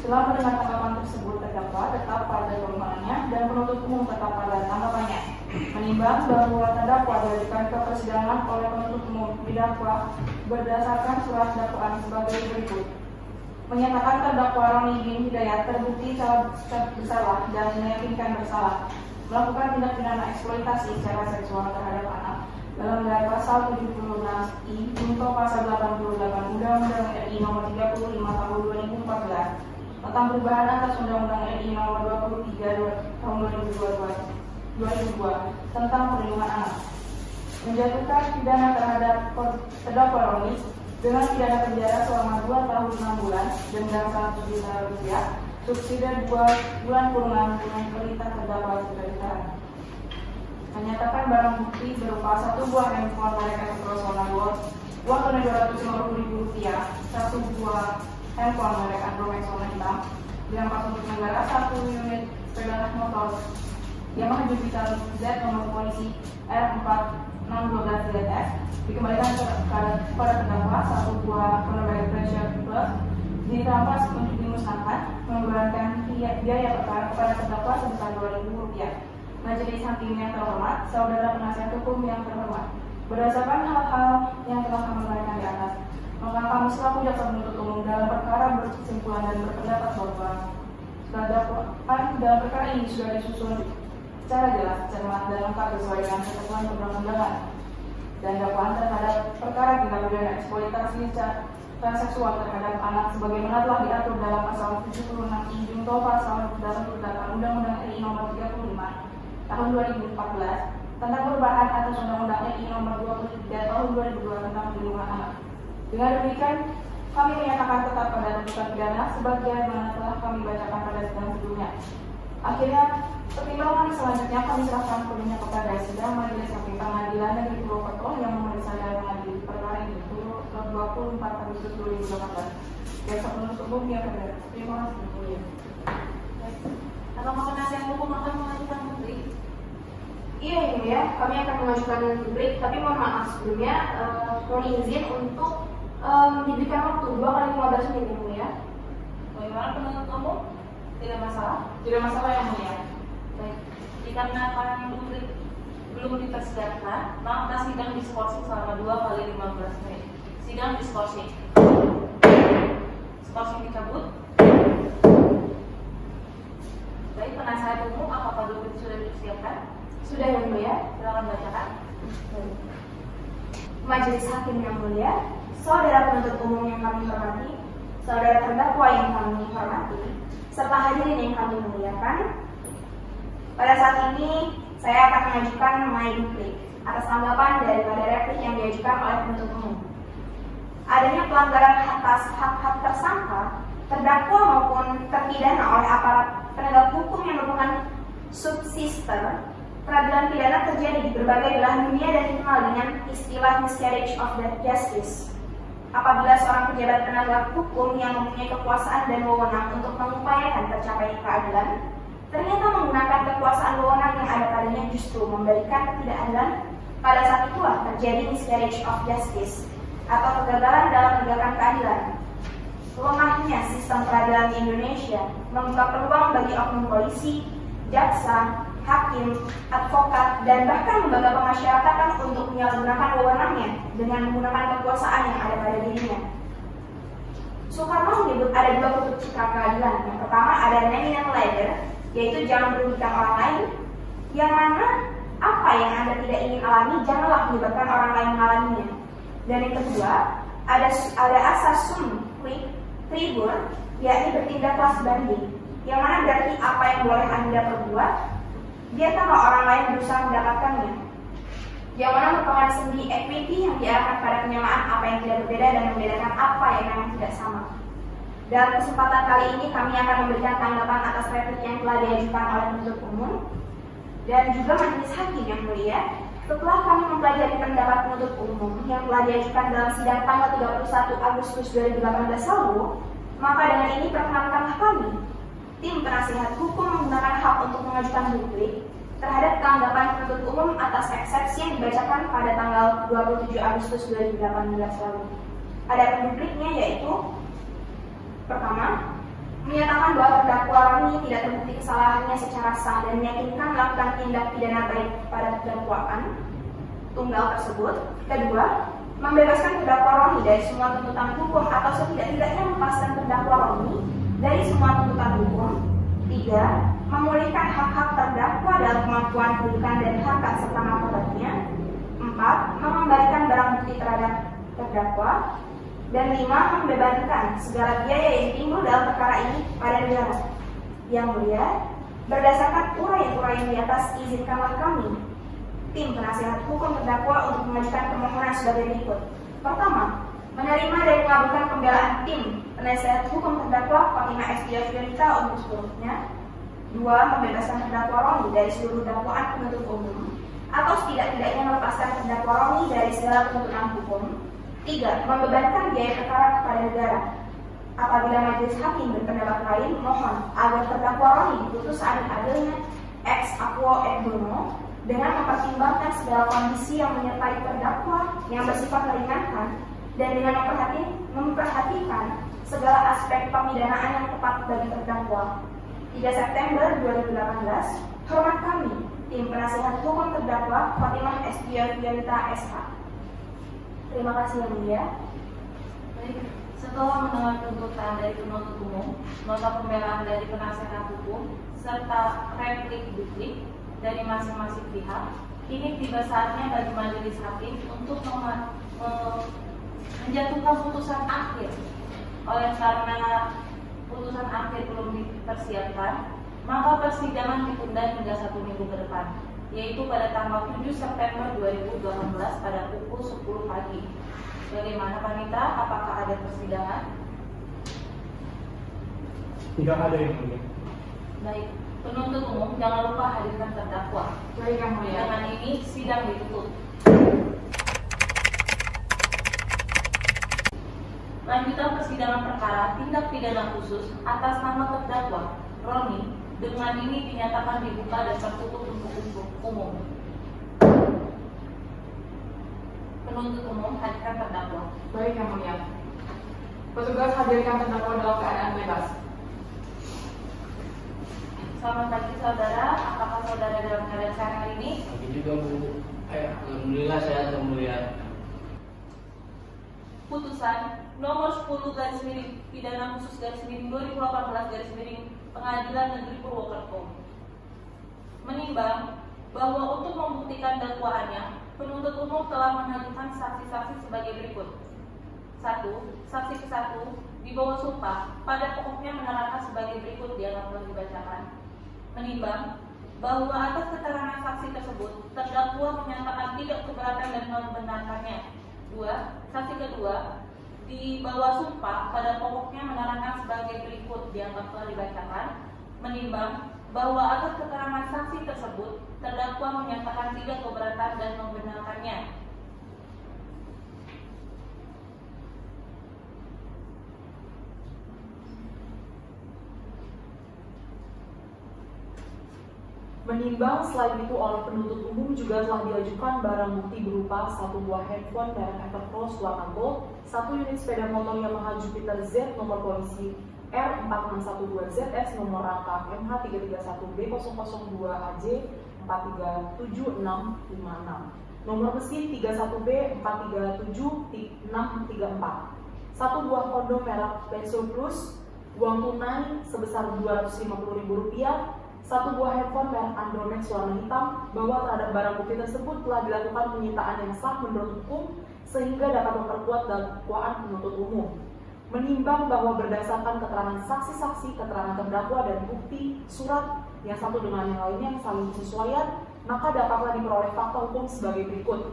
Setelah mendengar tanggapan tersebut, terdakwa tetap pada permohonannya dan penuntut umum tetap pada tanggapannya. Menimbang bahwa terdakwa diajukan ke persidangan oleh penuntut umum didakwa berdasarkan surat dakwaan sebagai berikut. Menyatakan terdakwa Roni bin Hidayat terbukti bersalah dan meyakinkan bersalah melakukan tindak pidana eksploitasi secara seksual terhadap anak dalam Undang Pasal 76I junto Pasal 88 Undang-Undang RI Nomor 35 Tahun 2014 tentang perubahan atas Undang-Undang RI Nomor 23 Tahun 2002 tentang perlindungan anak, menjatuhkan pidana terhadap terdakwa Roni dengan pidana penjara selama 2 tahun 6 bulan dan denda Rp1 juta, subsidi 2 bulan kurungan dengan perintah terdakwa sudah ditahan. Menyatakan barang bukti berupa 1 buah handphone merek Android uang tunai Rp250.000, 1 buah handphone merek Android hitam, dirampas untuk negara, 1 unit sepeda motor Yamaha Jupiter Z nomor polisi R4612 ZS dikembalikan kepada terdakwa, 1 buah merek Pressure Plus dirampas untuk dimusnahkan, membebankan biaya perkara kepada terdakwa sebesar Rp2.000. Majelis Hakim yang terhormat, saudara penasihat hukum yang terhormat, berdasarkan hal-hal yang telah kami uraikan di atas, maka kami selaku jaksa penuntut umum dalam perkara berkesimpulan dan berpendapat bahwa dakwaan dalam perkara ini sudah disusun secara jelas, cermat, dan lengkap sesuai dengan ketentuan perundang-undangan, dan dakwaan terhadap perkara tindak pidana eksploitasi secara seksual terhadap anak sebagaimana telah diatur dalam Pasal 76I junto Pasal 88 Undang-Undang RI Nomor 35 Tahun 2014 tentang perubahan atas Undang-Undang RI Nomor 23 Tahun 2002 tentang perlindungan anak. Dengan demikian, kami menyatakan tetap pada tuntutan pidana sebagaimana telah kami bacakan pada sidang sebelumnya. Akhirnya, pertimbangan selanjutnya kami serahkan sepenuhnya kepada sidang Majelis Hakim Pengadilan Negeri Purwokerto yang memeriksa dan mengadili perkara ini 24 Agustus 2018. Jaksa penuntut umum yang benar. Terima kasih. Atau mau penasihat hukum akan mengajukan publik? Iya, Ibu ya, kami akan mengajukan publik, tapi mohon maaf sebelumnya mohon izin untuk diberikan waktu 2 kali 15 menit, Ibu ya. Bagaimana penuntut umum? Tidak masalah? Tidak masalah yang mulia. Baik. Dikarenakan publik belum dipersiapkan, maka sidang diskorsing selama 2 kali 15 menit. Sidang diskorsing. Skorsing dicabut. Baik, penasihat umum, apakah publik sudah disiapkan? Sudah yang mulia. Silakan bacakan. Majelis Hakim yang mulia, saudara penuntut umum yang kami hormati, saudara terdakwa yang kami hormati, serta hadirin yang kami muliakan. Pada saat ini saya akan mengajukan my duplik atas tanggapan daripada replik yang diajukan oleh penuntut umum. Adanya pelanggaran atas hak-hak tersangka, terdakwa maupun terpidana oleh aparat penegak hukum yang merupakan subsister peradilan pidana terjadi di berbagai belahan dunia dan dikenal dengan istilah miscarriage of justice. Apabila seorang pejabat penegak hukum yang mempunyai kekuasaan dan wewenang untuk mengupayakan tercapai keadilan, ternyata menggunakan kekuasaan wewenang yang ada padanya justru memberikan ketidakadilan, pada saat itulah terjadi miscarriage of justice atau kegagalan dalam menegakkan keadilan. Lemahnya sistem peradilan di Indonesia membuka peluang bagi oknum polisi, jaksa, hakim, advokat, dan bahkan lembaga pemasyarakatan untuk menyalahgunakan wewenangnya dengan menggunakan kekuasaan yang ada pada dirinya. Soekarno menyebut ada 2 kutub citra keadilan. Yang pertama ada nominal ladder, yaitu jangan merugikan orang lain, yang mana apa yang Anda tidak ingin alami janganlah menyebabkan orang lain mengalaminya. Dan yang kedua ada asas sum tribur, yakni bertindaklah sebanding, yang mana berarti apa yang boleh Anda perbuat biarkanlah orang lain berusaha mendapatkannya, yang mana merupakan sendi equity yang diarahkan pada penyamaan apa yang tidak berbeda dan membedakan apa yang memang tidak sama. Dalam kesempatan kali ini kami akan memberikan tanggapan atas replik yang telah diajukan oleh penuntut umum dan juga majelis hakim yang mulia. Setelah kami mempelajari pendapat penuntut umum yang telah diajukan dalam sidang tanggal 31 Agustus 2018 lalu, maka dengan ini perkenankanlah kami, tim penasihat hukum, menggunakan hak untuk mengajukan duplik terhadap tanggapan penuntut umum atas eksepsi yang dibacakan pada tanggal 27 Agustus 2018 lalu. Ada dupliknya yaitu: pertama, menyatakan bahwa terdakwa Roni tidak terbukti kesalahannya secara sah dan meyakinkan melakukan tindak pidana baik pada dakwaan tunggal tersebut. Kedua, membebaskan terdakwa Roni dari semua tuntutan hukum atau setidak-tidaknya melepaskan terdakwa Roni dari semua tuntutan hukum. Tiga, memulihkan hak-hak terdakwa dalam kemampuan kedudukan dan harkat serta martabatnya. Empat, mengembalikan barang bukti terhadap terdakwa. Dan lima, membebankan segala biaya yang timbul dalam perkara ini pada negara. Yang mulia, berdasarkan uraian-uraian di atas, izinkanlah kami, tim penasihat hukum terdakwa, untuk mengajukan permohonan sebagai berikut. Pertama, menerima dan mengabulkan pembelaan tim penasihat hukum terdakwa Fatimah S. Fiorita untuk seluruhnya. Dua, membebaskan terdakwa Roni dari seluruh dakwaan penuntut umum atau setidak-tidaknya melepaskan terdakwa Roni dari segala tuntutan hukum. Tiga, membebankan biaya perkara kepada negara. Apabila majelis hakim berpendapat lain, mohon agar terdakwa Roni diputus seadil-adilnya ex aequo et bono dengan mempertimbangkan segala kondisi yang menyertai terdakwa yang bersifat meringankan dan dengan memperhatikan segala aspek pemidanaan yang tepat bagi terdakwa. 3 September 2018, hormat kami, tim penasihat hukum terdakwa Fatimah S. Fiorita SH. Terima kasih yang mulia. Baik, setelah mendengar tuntutan dari penuntut umum, nota pembelaan dari penasihat hukum, serta replik duplik dari masing-masing pihak, kini tiba saatnya bagi majelis hakim untuk menjatuhkan putusan akhir. Oleh karena putusan akhir belum dipersiapkan, maka persidangan ditunda hingga 1 minggu ke depan, yaitu pada tanggal 7 September 2018 pada pukul 10 pagi. Bagaimana Panitra? Apakah ada persidangan? Tidak ada yang mulia. Baik, penuntut umum jangan lupa hadirkan terdakwa. Baik yang mulia. Dengan ini sidang ditutup. Lanjutan persidangan perkara tindak pidana khusus atas nama terdakwa Roni dengan ini dinyatakan dibuka dan tertutup untuk umum. Penuntut umum hadirkan terdakwa. Baik yang mulia. Petugas hadirkan terdakwa dalam keadaan bebas. Selamat pagi saudara, apakah saudara dalam keadaan sehat hari ini? Pagi juga Bu. Alhamdulillah sehat yang mulia. Putusan nomor 10 garis miring pidana khusus garis miring 2018 garis miring Pengadilan Negeri Purwokerto menimbang bahwa untuk membuktikan dakwaannya, penuntut umum telah mengajukan saksi-saksi sebagai berikut. 1. Saksi ke-1 di bawah sumpah pada pokoknya menerangkan sebagai berikut dianggap telah dibacakan. Menimbang bahwa atas keterangan saksi tersebut terdakwa menyatakan tidak keberatan dan membenarkannya. 2. Saksi kedua di bawah sumpah pada pokoknya menerangkan sebagai berikut dianggap telah dibacakan. Menimbang bahwa atas keterangan saksi tersebut terdakwa menyatakan tidak keberatan dan membenarkannya. Menimbang selain itu oleh penuntut umum juga telah diajukan barang bukti berupa 1 buah handphone merek Evercross warna gold, 1 unit sepeda motor Yamaha Jupiter Z nomor polisi R4612ZS nomor rangka MH331B002AJ 4376656, nomor mesin 31B4376634, 1 buah kondom merek Pensil Plus, uang tunai sebesar Rp250.000, 1 buah handphone merek Andromex warna hitam, bahwa terhadap barang bukti tersebut telah dilakukan penyitaan yang sah menurut hukum sehingga dapat memperkuat dakwaan penuntut umum. Menimbang bahwa berdasarkan keterangan saksi-saksi, keterangan terdakwa dan bukti surat yang satu dengan yang lainnya yang saling bersesuaian, maka dapatlah diperoleh fakta hukum sebagai berikut.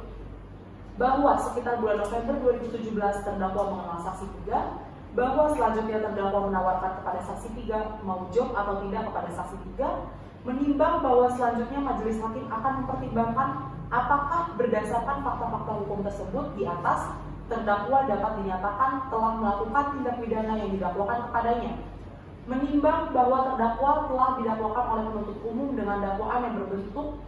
Bahwa sekitar bulan November 2017 terdakwa mengenal saksi 3, bahwa selanjutnya terdakwa menawarkan kepada saksi 3 mau job atau tidak kepada saksi 3, menimbang bahwa selanjutnya majelis hakim akan mempertimbangkan apakah berdasarkan fakta-fakta hukum tersebut di atas terdakwa dapat dinyatakan telah melakukan tindak pidana yang didakwakan kepadanya. Menimbang bahwa terdakwa telah didakwakan oleh penuntut umum dengan dakwaan yang berbentuk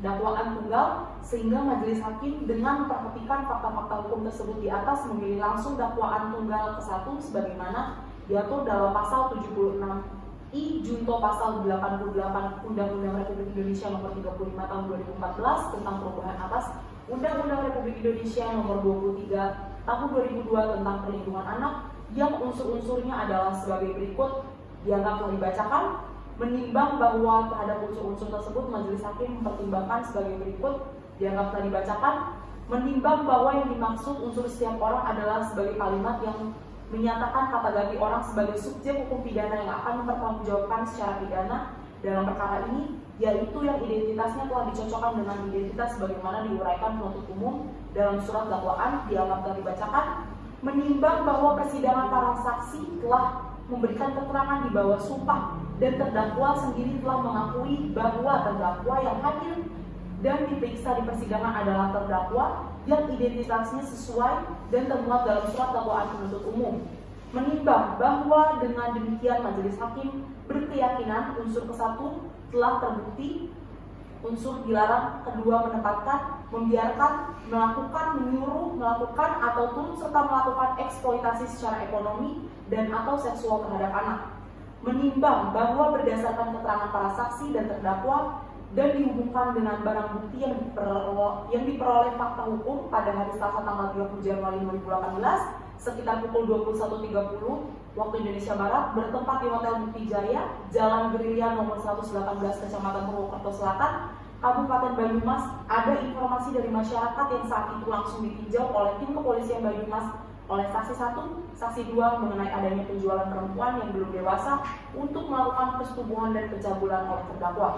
dakwaan tunggal, sehingga majelis hakim dengan memperhatikan fakta-fakta hukum tersebut di atas memilih langsung dakwaan tunggal ke-1 sebagaimana diatur dalam pasal 76I junto pasal 88 Undang-Undang Republik Indonesia nomor 35 tahun 2014 tentang perubahan atas Undang-Undang Republik Indonesia nomor 23 tahun 2002 tentang perlindungan anak yang unsur-unsurnya adalah sebagai berikut. Dianggap telah dibacakan. Menimbang bahwa terhadap unsur-unsur tersebut majelis hakim mempertimbangkan sebagai berikut. Dianggap telah dibacakan. Menimbang bahwa yang dimaksud unsur setiap orang adalah sebagai kalimat yang menyatakan kata ganti orang sebagai subjek hukum pidana yang akan mempertanggungjawabkan secara pidana dalam perkara ini, yaitu yang identitasnya telah dicocokkan dengan identitas sebagaimana diuraikan penuntut umum dalam surat dakwaan. Dianggap telah dibacakan. Menimbang bahwa persidangan para saksi telah memberikan keterangan di bawah sumpah dan terdakwa sendiri telah mengakui bahwa terdakwa yang hadir dan diperiksa di persidangan adalah terdakwa yang identitasnya sesuai dan termuat dalam surat dakwaan penuntut umum. Menimbang bahwa dengan demikian majelis hakim berkeyakinan unsur ke-1 telah terbukti, unsur dilarang kedua menempatkan, membiarkan, melakukan, menyuruh, melakukan atau turut serta melakukan eksploitasi secara ekonomi dan atau seksual terhadap anak. Menimbang bahwa berdasarkan keterangan para saksi dan terdakwa dan dihubungkan dengan barang bukti yang diperoleh fakta hukum pada hari Selasa tanggal 30 Januari 2018 sekitar pukul 21.30 waktu Indonesia Barat bertempat di Hotel Bukti Jaya, Jalan Gerilya nomor 118 Kecamatan Purwokerto Selatan, Kabupaten Banyumas. Ada informasi dari masyarakat yang saat itu langsung ditinjau oleh tim kepolisian Banyumas oleh saksi 1, saksi 2 mengenai adanya penjualan perempuan yang belum dewasa untuk melakukan persetubuhan dan pencabulan oleh terdakwa.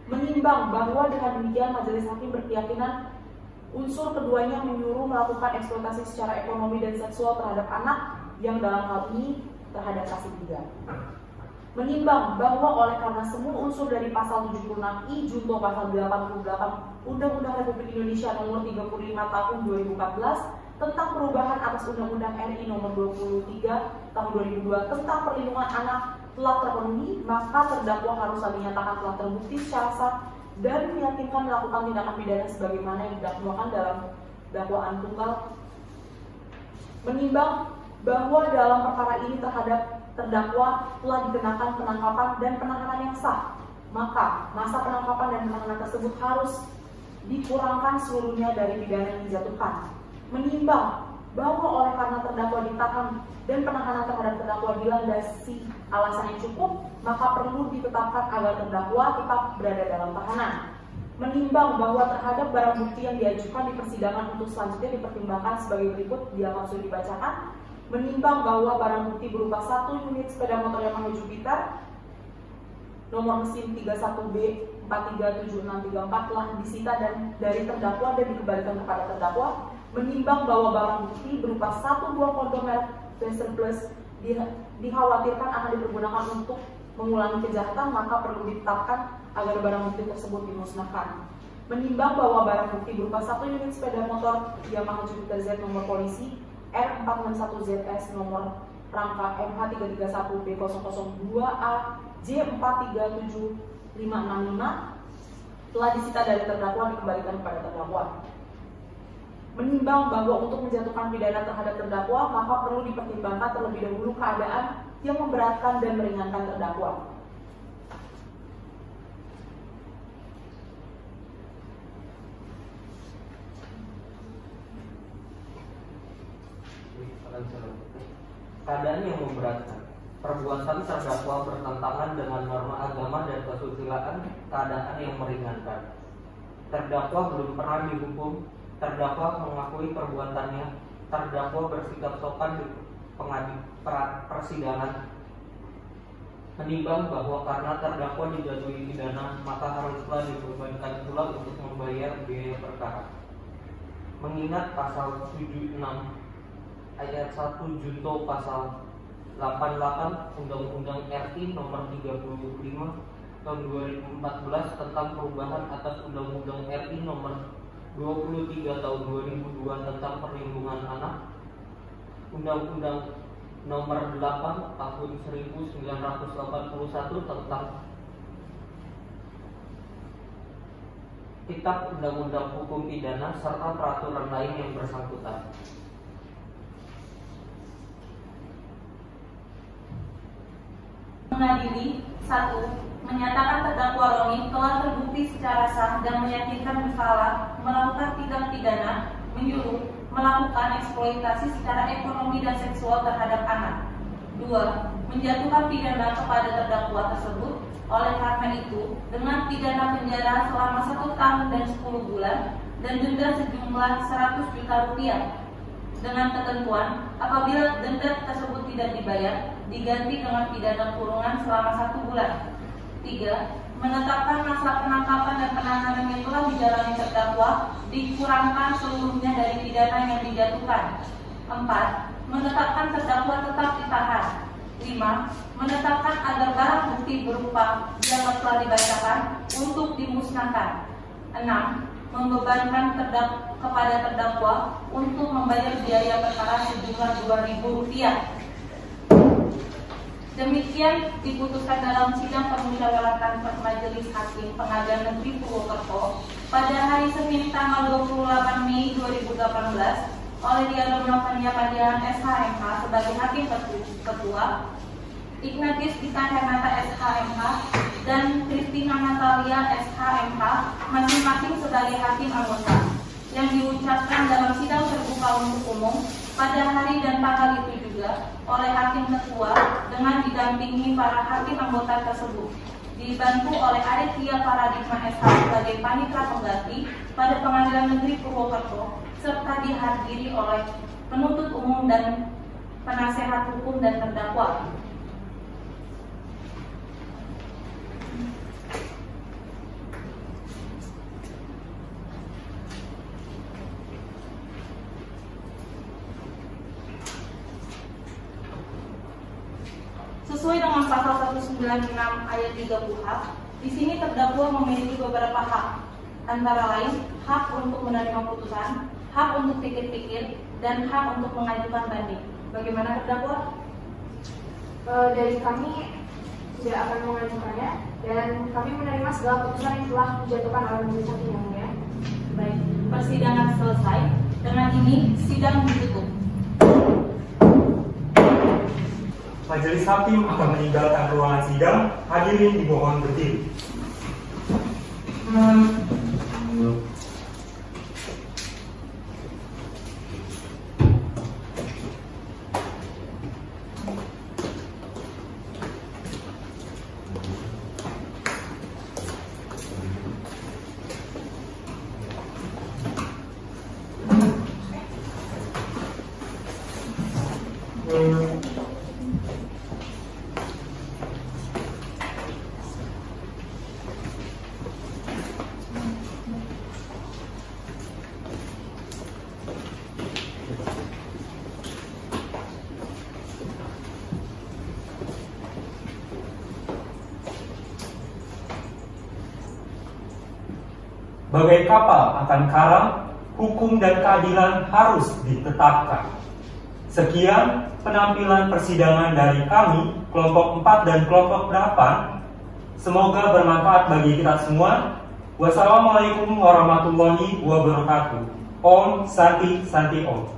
Menimbang bahwa dengan demikian majelis hakim berkeyakinan unsur keduanya menyuruh melakukan eksploitasi secara ekonomi dan seksual terhadap anak yang dalam hal ini terhadap saksi 3. Menimbang bahwa oleh karena semua unsur dari pasal 76I junto pasal 88 Undang-Undang Republik Indonesia nomor 35 tahun 2014 tentang perubahan atas Undang-Undang RI nomor 23 tahun 2002 tentang perlindungan anak telah terpenuhi, maka terdakwa harus dinyatakan telah terbukti secara sah dan meyakinkan melakukan tindakan pidana sebagaimana yang didakwakan dalam dakwaan tunggal. Menimbang bahwa dalam perkara ini terhadap terdakwa telah dikenakan penangkapan dan penahanan yang sah, maka masa penangkapan dan penahanan tersebut harus dikurangkan seluruhnya dari pidana yang dijatuhkan. Menimbang bahwa oleh karena terdakwa ditahan dan penahanan terhadap terdakwa dilandasi alasan yang cukup, maka perlu ditetapkan agar terdakwa tetap berada dalam tahanan. Menimbang bahwa terhadap barang bukti yang diajukan di persidangan untuk selanjutnya dipertimbangkan sebagai berikut, dia langsung dibacakan. Menimbang bahwa barang bukti berupa 1 unit sepeda motor Yamaha Jupiter nomor mesin 31B 437634 telah disita dan dari terdakwa dan dikembalikan kepada terdakwa. Menimbang bahwa barang bukti berupa 1 buah kondom merek Blazer Plus dikhawatirkan akan dipergunakan untuk mengulangi kejahatan, maka perlu ditetapkan agar barang bukti tersebut dimusnahkan. Menimbang bahwa barang bukti berupa 1 unit sepeda motor Yamaha Jupiter Z nomor polisi R461ZS nomor rangka MH331B002A J437565 telah disita dari terdakwa dikembalikan kepada terdakwa. Menimbang bahwa untuk menjatuhkan pidana terhadap terdakwa, maka perlu dipertimbangkan terlebih dahulu keadaan yang memberatkan dan meringankan terdakwa. Keadaan yang memberatkan. Perbuatan terdakwa bertentangan dengan norma agama dan kesusilaan. Keadaan yang meringankan. Terdakwa belum pernah dihukum. Terdakwa mengakui perbuatannya. Terdakwa bersikap sopan di persidangan. Menimbang bahwa karena terdakwa dijatuhi pidana, maka haruslah dibebankan pula untuk membayar biaya perkara. Mengingat pasal 76 ayat 1 junto pasal 88 Undang-Undang RI nomor 35 tahun 2014 tentang perubahan atas Undang-Undang RI nomor 23 tahun 2002 tentang perlindungan anak, Undang-Undang nomor 8 tahun 1981 tentang Kitab Undang-Undang Hukum Pidana serta peraturan lain yang bersangkutan. mengadili 1. Menyatakan terdakwa Roni telah terbukti secara sah dan meyakinkan bersalah melakukan tindak pidana menyuruh melakukan eksploitasi secara ekonomi dan seksual terhadap anak. 2. Menjatuhkan pidana kepada terdakwa tersebut. Oleh karena itu, dengan pidana penjara selama 1 tahun dan 10 bulan dan denda sejumlah 100 juta rupiah. Dengan ketentuan, apabila denda tersebut tidak dibayar, diganti dengan pidana kurungan selama 1 bulan. 3. Menetapkan masa penangkapan dan penahanan yang telah dijalani terdakwa dikurangkan seluruhnya dari pidana yang dijatuhkan. 4. Menetapkan terdakwa tetap ditahan. 5. Menetapkan agar barang bukti berupa yang telah dibacakan untuk dimusnahkan. 6. Membebankan kepada terdakwa untuk membayar biaya perkara sejumlah Rp2.000. Demikian diputuskan dalam sidang permusyawaratan Majelis Hakim Pengadilan Negeri Purwokerto pada hari Senin tanggal 28 Mei 2018 oleh Diana Novania Padian SHMH sebagai Hakim Ketua, Ignatius Dita Hernata SHMH dan Kristina Natalia SHMH masing-masing sebagai Hakim Anggota, yang diucapkan dalam sidang terbuka untuk umum pada hari dan tanggal itu juga oleh Hakim Ketua dengan didampingi para Hakim anggota tersebut, dibantu oleh Aditya Paradigma SH sebagai Panitra Pengganti pada Pengadilan Negeri Purwokerto, serta dihadiri oleh penuntut umum dan penasehat hukum dan terdakwa. Sesuai dengan pasal 196 ayat 3 KUHP, di sini terdakwa memiliki beberapa hak, antara lain hak untuk menerima putusan, hak untuk pikir-pikir, dan hak untuk mengajukan banding. Bagaimana terdakwa? Dari kami tidak akan mengajukannya dan kami menerima segala putusan yang telah dijatuhkan oleh Majelis Hakim yang mulia. Baik, persidangan selesai. Dengan ini sidang ditutup. Majelis Hakim akan meninggalkan ruangan sidang. Hadirin dimohon berdiri. Bagai kapal akan karam, hukum dan keadilan harus ditetapkan. Sekian penampilan persidangan dari kami, kelompok 4 dan kelompok 8. Semoga bermanfaat bagi kita semua. Wassalamualaikum warahmatullahi wabarakatuh. Om Santi Santi Om.